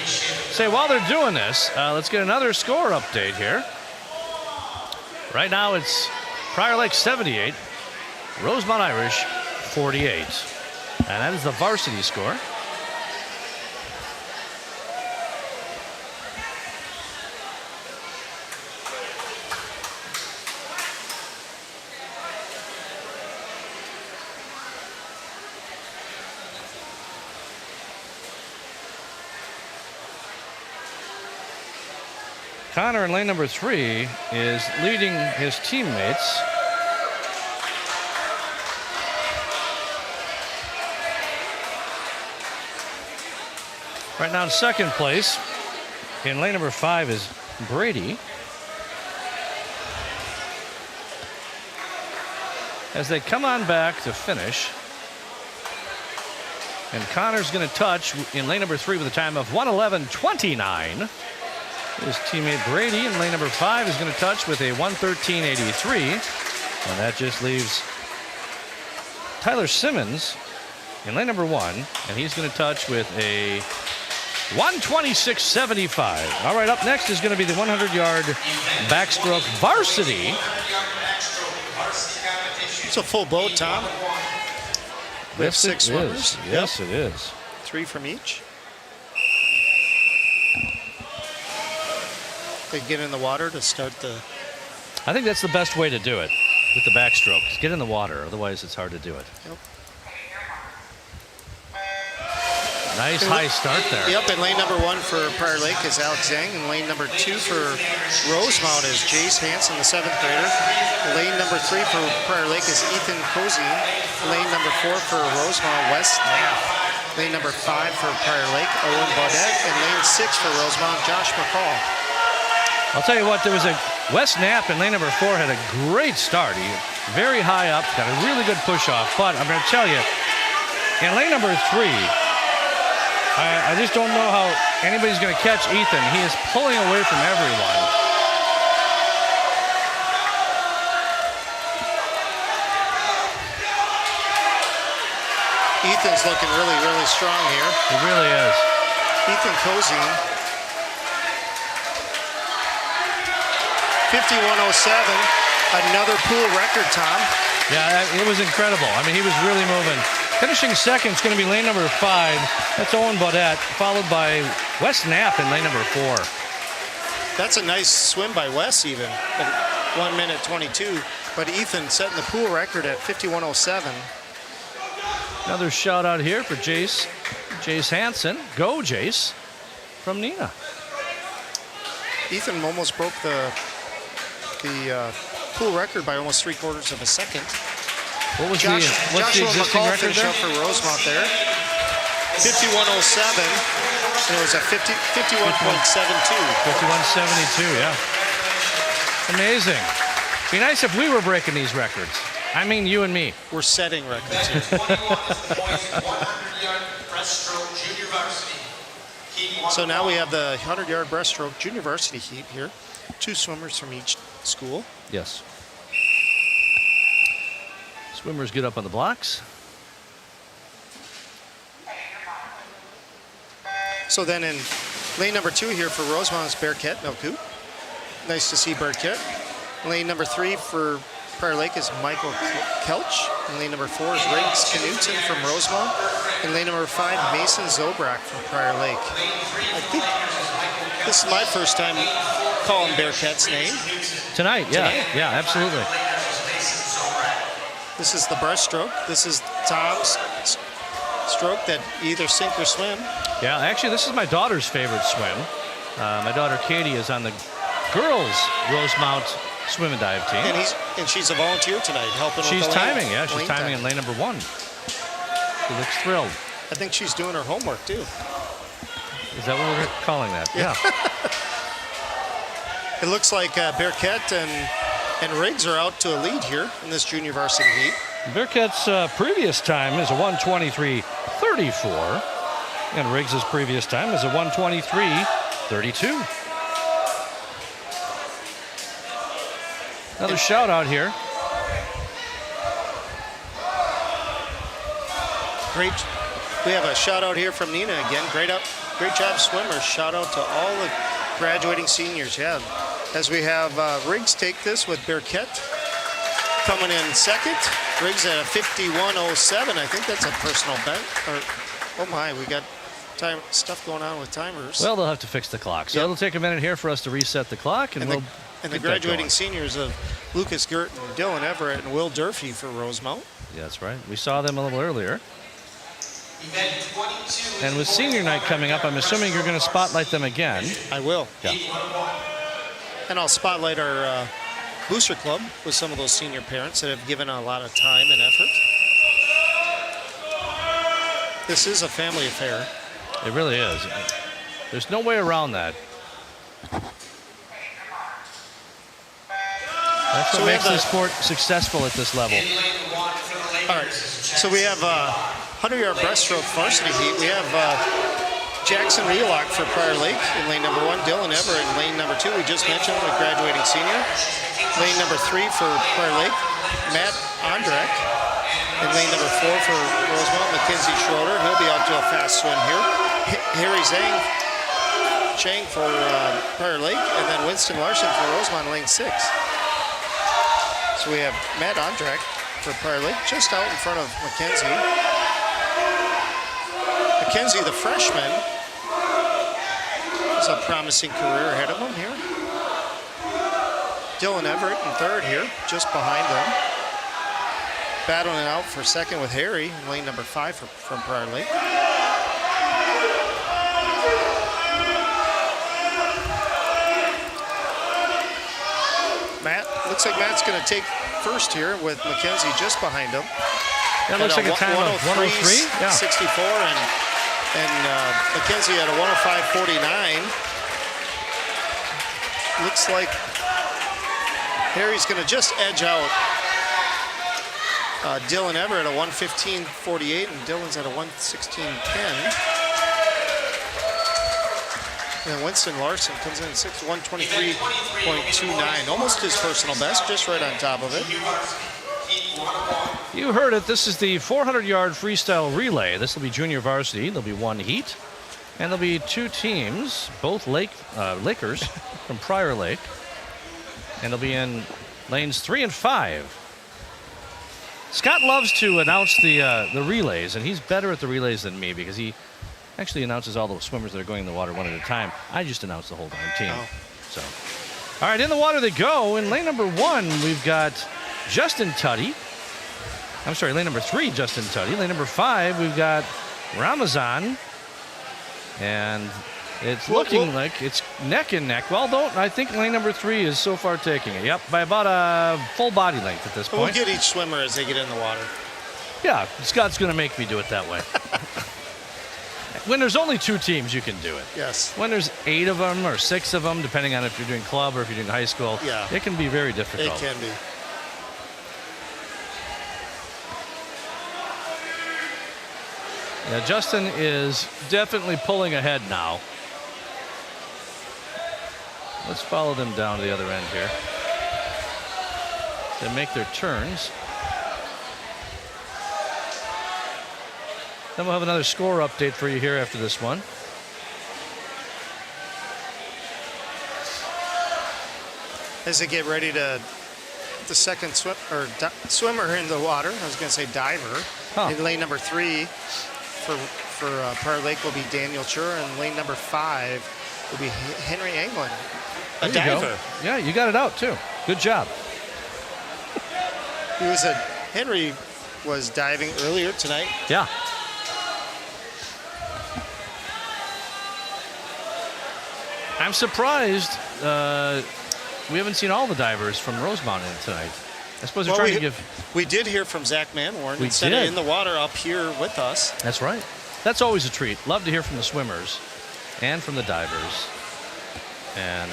Say, while they're doing this, let's get another score update here. Right now it's Prior Lake 78, Rosemount Irish 48. And that is the varsity score. Connor in lane number 3 is leading his teammates. Right now in second place in lane number 5 is Brady. As they come on back to finish. And Connor's going to touch in lane number 3 with a time of 1:11.29. His teammate Brady in lane number 5 is going to touch with a 1:13.83. And that just leaves Tyler Simmons in lane number 1. And he's going to touch with a 1:26.75. All right, up next is going to be the 100-yard backstroke varsity. It's a full boat, Tom. We have 6 swimmers. Yes, it is. 3 from each. They get in the water to start the I think that's the best way to do it with the backstroke. Get in the water, otherwise it's hard to do it. Yep. Nice high start there. Yep, and lane number 1 for Prior Lake is Alex Zhang, and lane number 2 for Rosemount is Jace Hansen, the 7th grader. Lane number 3 for Prior Lake is Ethan Cozy. Lane number 4 for Rosemount, Wes Knapp. Lane number 5 for Prior Lake, Owen Baudette, and lane 6 for Rosemount, Josh McCall. I'll tell you what, there was a Wes Knapp in lane number 4 had a great start. He very high up, got a really good push off. But I'm going to tell you, in lane number 3, I just don't know how anybody's going to catch Ethan. He is pulling away from everyone. Ethan's looking really, really strong here. He really is. Ethan Cozy. 51:07, another pool record, Tom. Yeah, it was incredible. I mean, he was really moving. Finishing second is going to be lane number 5. That's Owen Baudette, followed by Wes Knapp in lane number 4. That's a nice swim by Wes even, at 1 minute 22. But Ethan setting the pool record at 51:07. Another shout out here for Jace Hansen. Go, Jace, from Neenah. Ethan almost broke the pool record by almost 3/4 of a second. What was Joshua the existing McCall record finished there? up for Rosemount there. 51:07. And it was a 51.72. 51.72, yeah. Amazing. Be nice if we were breaking these records. I mean, you and me. We're setting records here. 21 is the boys' 100-yard breaststroke junior varsity. So now we have the 100-yard breaststroke junior varsity heat here. 2 swimmers from each school. Yes. Swimmers get up on the blocks. So then in lane number 2 here for Rosemount is Bearcat Milkoot. Nice to see Bearcat. Lane number 3 for Prior Lake is Michael Kelch. And lane number 4 is Riggs Knutson from Rosemount. And lane number 5, Mason Zobrak from Prior Lake. I think this is my first time calling Bearcat's name. Tonight, yeah. Yeah, absolutely. This is the breaststroke. This is Tom's stroke that either sink or swim. Yeah, actually, this is my daughter's favorite swim. My daughter Katie is on the girls' Rosemount swim and dive team. And she's a volunteer tonight, helping She's with the timing, lane, yeah. She's lane timing time. in lane number 1. She looks thrilled. I think she's doing her homework too. Is that what we're calling that? Yeah. It looks like Bearcat and Riggs are out to a lead here in this junior varsity heat. Bearcat's previous time is a 1:23.34, and Riggs' previous time is a 1:23.32. Another shout out here. Great. We have a shout out here from Neenah again. Great job, swimmers. Shout out to all the graduating seniors. Yeah. As we have Riggs take this with Bearcat coming in second. Riggs at a 51:07. I think that's a personal best. Oh my, we got stuff going on with timers. Well, they'll have to fix the clock. So it'll take a minute here for us to reset the clock, and we'll and the graduating seniors of Lucas Gurton, Dylan Everett, and Will Durfee for Rosemount. Yeah, that's right. We saw them a little earlier. Event 22 And with senior night coming up, I'm assuming you're going to spotlight them again. I will. Yeah. And I'll spotlight our booster club with some of those senior parents that have given a lot of time and effort. This is a family affair. It really is. There's no way around that. That's what makes this sport successful at this level. All right, so we have 100-yard breaststroke varsity heat. We have Jackson Wheelock for Prior Lake in lane number 1, Dylan Everett in lane number 2. We just mentioned the graduating senior. Lane number 3 for Prior Lake, Matt Ondrak. In lane number 4 for Rosemount, Mackenzie Schroeder. He'll be out to a fast swim here. Harry Chang for Prior Lake, and then Winston Larson for Rosemount, lane 6. So we have Matt Ondrak for Prior Lake, just out in front of Mackenzie. Mackenzie, the freshman, has a promising career ahead of him here. Dylan Everett in third here, just behind them. Battling it out for second with Harry in lane number 5 from Prior Lake. Looks like Matt's going to take first here with Mackenzie just behind him. That looks like a time of 103. Yeah. 64, and Mackenzie at a 105.49. Looks like Harry's going to just edge out Dylan Everett at a 115.48, and Dylan's at a 116.10. And Winston Larson comes in at 123.29, almost his personal best, just right on top of it. You heard it. This is the 400-yard freestyle relay. This will be junior varsity. There'll be one heat, and there'll be two teams, both Lakers from Prior Lake, and they'll be in lanes 3 and 5. Scott loves to announce the relays, and he's better at the relays than me because he actually announces all the swimmers that are going in the water one at a time. I just announce the whole damn team. Oh. So, all right, in the water they go. In lane number 1, we've got Justin Tuddy. I'm sorry, lane number 3, Justin Tuddy. Lane number 5, we've got Ramazan. And it's looking like it's neck and neck. Well, I think lane number 3 is so far taking it. Yep, by about a full body length at this point. We'll get each swimmer as they get in the water. Yeah, Scott's going to make me do it that way. When there's only 2 teams, you can do it. Yes. When there's 8 of them or 6 of them, depending on if you're doing club or if you're doing high school, yeah, it can be very difficult. It can be. Yeah, Justin is definitely pulling ahead now. Let's follow them down to the other end here. They make their turns. Then we'll have another score update for you here after this one. As they get ready to the second swimmer in the water, I was going to say diver. In lane number 3 for Prior Lake will be Daniel Chur, and lane number 5 will be Henry Anglin, a diver. Yeah, you got it out too. Good job. Henry was diving earlier tonight. Yeah. I'm surprised we haven't seen all the divers from Rosemount in tonight. I suppose they're trying to give. We did hear from Zach Manwarn instead of in the water up here with us. That's right. That's always a treat. Love to hear from the swimmers and from the divers. And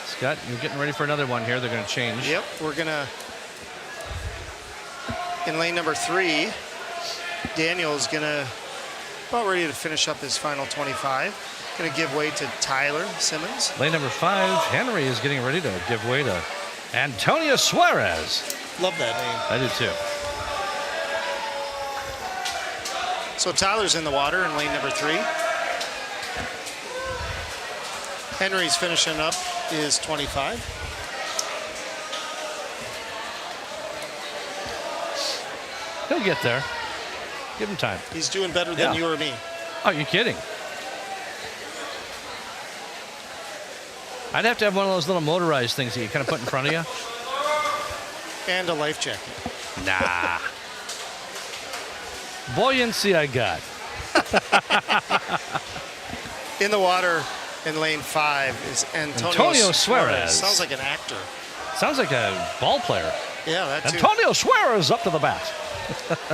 Scott, you're getting ready for another one here. They're going to change. Yep, we're going to. In lane number 3, Daniel's going to about ready to finish up his final 25. Going to give way to Tyler Simmons. Lane number 5, Henry is getting ready to give way to Antonio Suarez. Love that name. I do too. So Tyler's in the water in lane number 3. Henry's finishing up his 25. He'll get there. Give him time. He's doing better than you or me. Oh, you're kidding. I'd have to have one of those little motorized things that you kind of put in front of you. And a life jacket. Nah. Buoyancy I got. In the water in lane 5 is Antonio Suarez. Sounds like an actor. Sounds like a ball player. Yeah, that's Antonio Suarez up to the bat.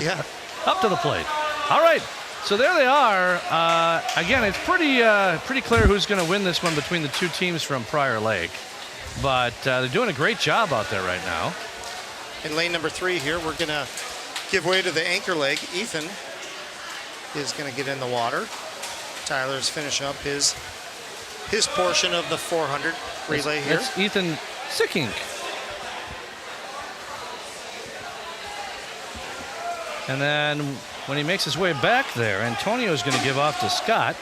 Yeah. Up to the plate. All right. So there they are. Again, it's pretty clear who's going to win this one between the 2 teams from Prior Lake. But they're doing a great job out there right now. In lane number 3 here, we're going to give way to the anchor leg. Ethan is going to get in the water. Tyler's finish up his portion of the 400 relay here. It's Ethan Sickink. And then when he makes his way back there, Antonio's going to give off to Scott.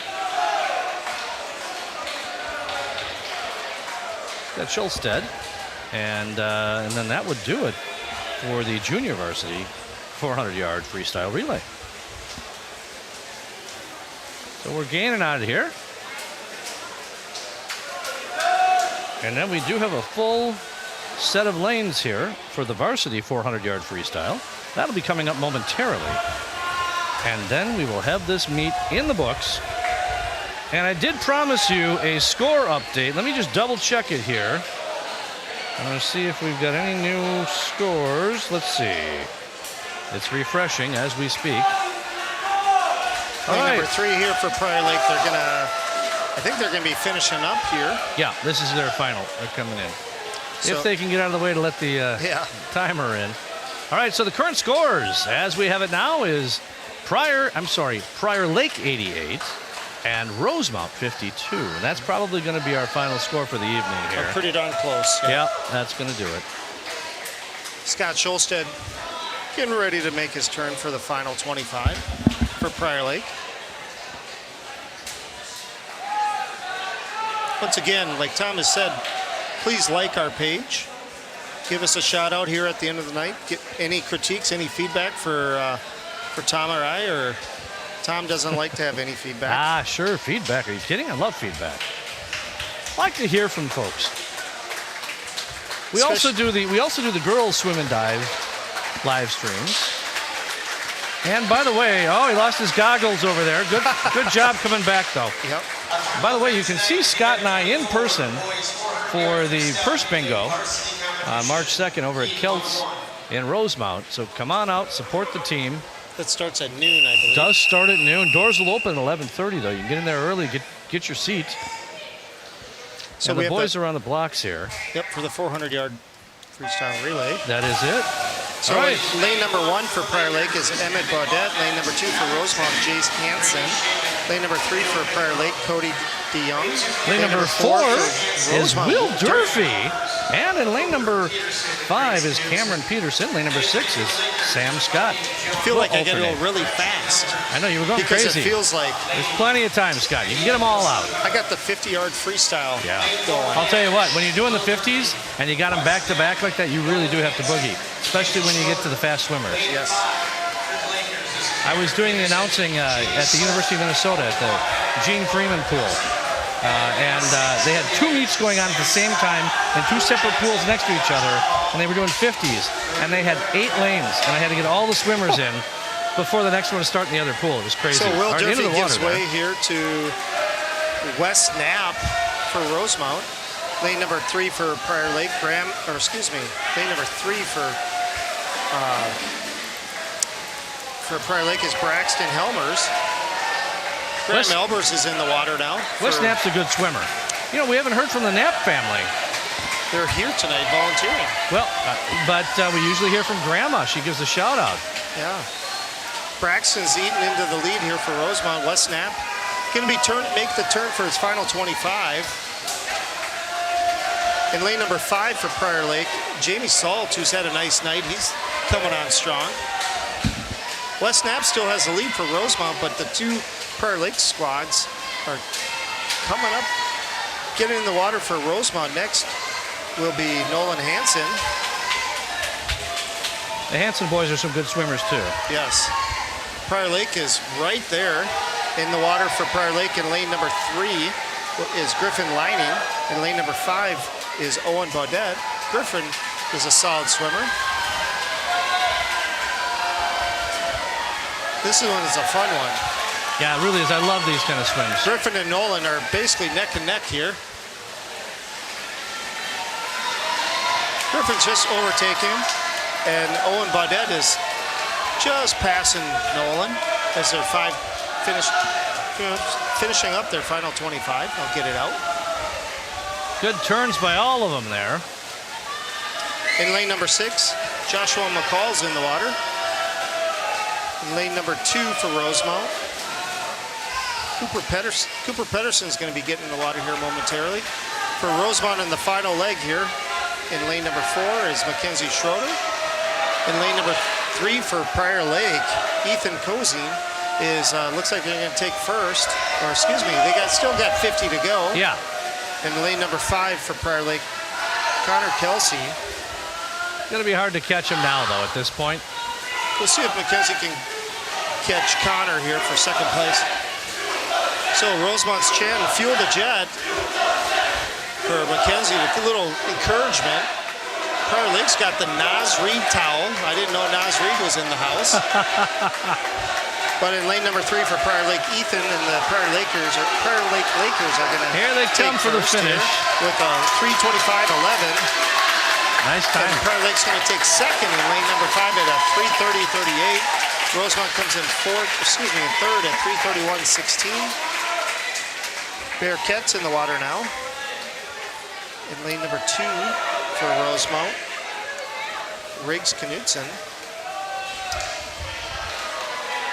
Got Schulstead. And then that would do it for the junior varsity 400-yard freestyle relay. So we're gaining out of here. And then we do have a full set of lanes here for the varsity 400-yard freestyle. That'll be coming up momentarily. And then we will have this meet in the books. And I did promise you a score update. Let me just double check it here. I'm going to see if we've got any new scores. Let's see. It's refreshing as we speak. All right. Number 3 here for Prior Lake. I think they're gonna be finishing up here. Yeah, this is their final. They're coming in. So, if they can get out of the way to let the timer in. All right, so the current scores, as we have it now, is Prior Lake 88 and Rosemount 52. And that's probably going to be our final score for the evening here. Pretty darn close. Yeah, that's going to do it. Scott Scholstead getting ready to make his turn for the final 25 for Prior Lake. Once again, like Tom has said, please like our page. Give us a shout out here at the end of the night. Get any critiques, any feedback for Tom or I, or Tom doesn't like to have any feedback. Sure, feedback. Are you kidding? I love feedback. I like to hear from folks. We also do the girls swim and dive live streams. And by the way, he lost his goggles over there. Good job coming back though. Yep. By the way, you can see Scott and I in person for the first bingo on March 2nd over at Kelts in Rosemount. So come on out, support the team. That starts at noon, I believe. Does start at noon. Doors will open at 11:30 though. You can get in there early, get your seat. So and the boys are on the blocks here. Yep, for the 400-yard freestyle relay. That is it. So lane number 1 for Prior Lake is Emmett Baudette. Lane number 2 for Rosemount, Jace Hansen. Lane number 3 for Prior Lake, Cody DeYoung. Lane number 4 is Will Durfee. And in lane number 5 is Cameron Peterson. Lane number 6 is Sam Scott. I feel like I got to go really fast. I know, you were going because crazy. It feels like there's plenty of time, Scott. You can get them all out. I got the 50-yard freestyle going. I'll tell you what, when you're doing the 50s and you got them back-to-back like that, you really do have to boogie, especially when you get to the fast swimmers. Yes. I was doing the announcing at the University of Minnesota at the Gene Freeman pool. And they had 2 meets going on at the same time in 2 separate pools next to each other, and they were doing 50s, and they had 8 lanes, and I had to get all the swimmers in before the next one to start in the other pool. It was crazy. So Will Durfee gives way here to Wes Knapp for Rosemount. Lane number 3 for Prior Lake, lane number 3 for Prior Lake is Braxton Helmers. Graham Elbers is in the water now. Wes Knapp's a good swimmer. You know, we haven't heard from the Knapp family. They're here tonight volunteering. Well, but we usually hear from Grandma. She gives a shout out. Yeah. Braxton's eating into the lead here for Rosemount. Wes Knapp going to make the turn for his final 25. In lane number 5 for Prior Lake, Jamie Salt, who's had a nice night. He's coming on strong. Wes Knapp still has the lead for Rosemount, but the 2 Prior Lake squads are coming up. Getting in the water for Rosemount next will be Nolan Hansen. The Hansen boys are some good swimmers too. Yes. Prior Lake is right there in the water for Prior Lake. In lane number 3 is Griffin Lining. In lane number 5 is Owen Baudette. Griffin is a solid swimmer. This one is a fun one. Yeah, it really is. I love these kind of swims. Griffin and Nolan are basically neck and neck here. Griffin's just overtaking him, and Owen Baudette is just passing Nolan as they're finishing up their final 25. I'll get it out. Good turns by all of them there. In lane number 6, Joshua McCall's in the water. In lane number 2 for Rosemount, Cooper Pedersen's going to be getting in the water here momentarily. For Rosemount in the final leg here, in lane number 4 is Mackenzie Schroeder. In lane number 3 for Prior Lake, Ethan Cozine is, looks like they're going to take first. Or excuse me, still got 50 to go. Yeah. And lane number 5 for Prior Lake, Connor Kelsey. It's going to be hard to catch him now, though, at this point. We'll see if Mackenzie can catch Connor here for second place. So Rosemount's chanting, "Fuel the Jet." for Mackenzie with a little encouragement. Prior Lake's got the Nas Reed towel. I didn't know Nas Reed was in the house. But in lane number 3 for Prior Lake, Ethan and the Prior Lake Lakers are going to Here they come for the finish with a 3:25.11. Nice time. And Prior Lake's going to take second in lane number 5 at a 3:30.38. Rosemount comes in third at 3:31.16. Bearcats in the water now. In lane number 2 for Rosemount, Riggs Knudsen.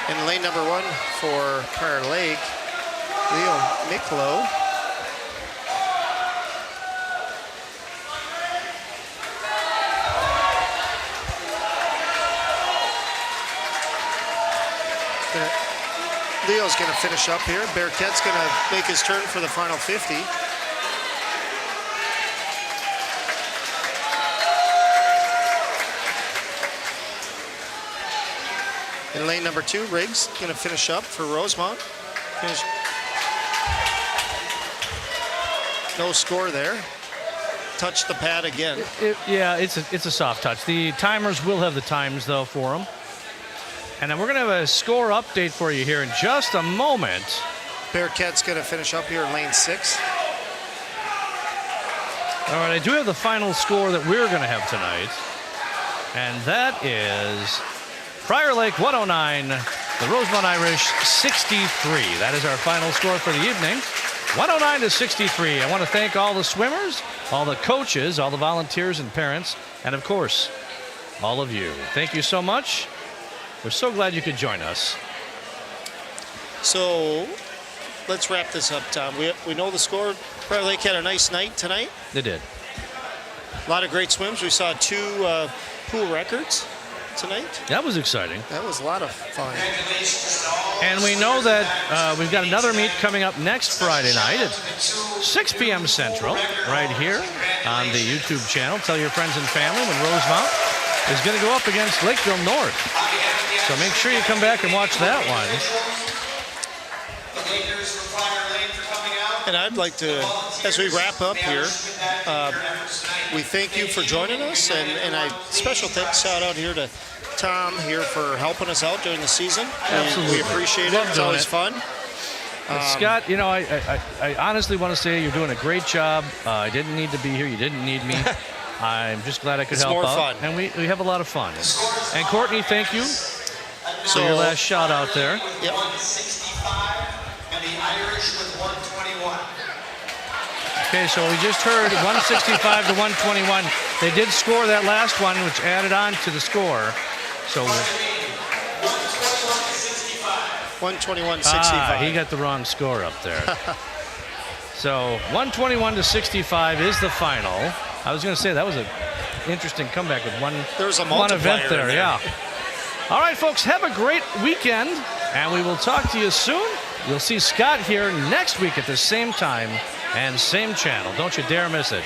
In lane number 1 for Prior Lake, Leo Miklo. Leo's going to finish up here. Bearcat's going to make his turn for the final 50. In lane number 2, Riggs going to finish up for Rosemount. No score there. Touch the pad again. Yeah, it's a soft touch. The timers will have the times, though, for them. And then we're going to have a score update for you here in just a moment. Bearcat's going to finish up here in lane 6. All right, I do have the final score that we're going to have tonight. And that is Prior Lake 109, the Rosemount Irish 63. That is our final score for the evening. 109-63. I want to thank all the swimmers, all the coaches, all the volunteers and parents, and of course, all of you. Thank you so much. We're so glad you could join us. So let's wrap this up, Tom. We know the score. Prior Lake had a nice night tonight. They did. A lot of great swims. We saw 2 pool records tonight. That was exciting. That was a lot of fun. And we know that we've got another meet coming up next Friday night at 6 p.m. Central, right here on the YouTube channel. Tell your friends and family when Rosemount is going to go up against Lakeville North. So make sure you come back and watch that one. And I'd like to, as we wrap up here, we thank you for joining us, and I special shout out here to Tom here for helping us out during the season. Absolutely. We appreciate it. Love It's doing always it. fun. Scott, you know, I honestly want to say you're doing a great job. I didn't need to be here. You didn't need me. I'm just glad I could help more out. fun. And we have a lot of fun. And Courtney, thank you. So your last shout out there. Yep. 165 and the Irish with 121. Okay, so we just heard 165 to 121. They did score that last one, which added on to the score. So 121-65. he got the wrong score up there. So 121-65 is the final. I was going to say that was an interesting comeback with one event there. Yeah. All right, folks, have a great weekend, and we will talk to you soon. You'll see Scott here next week at the same time and same channel. Don't you dare miss it.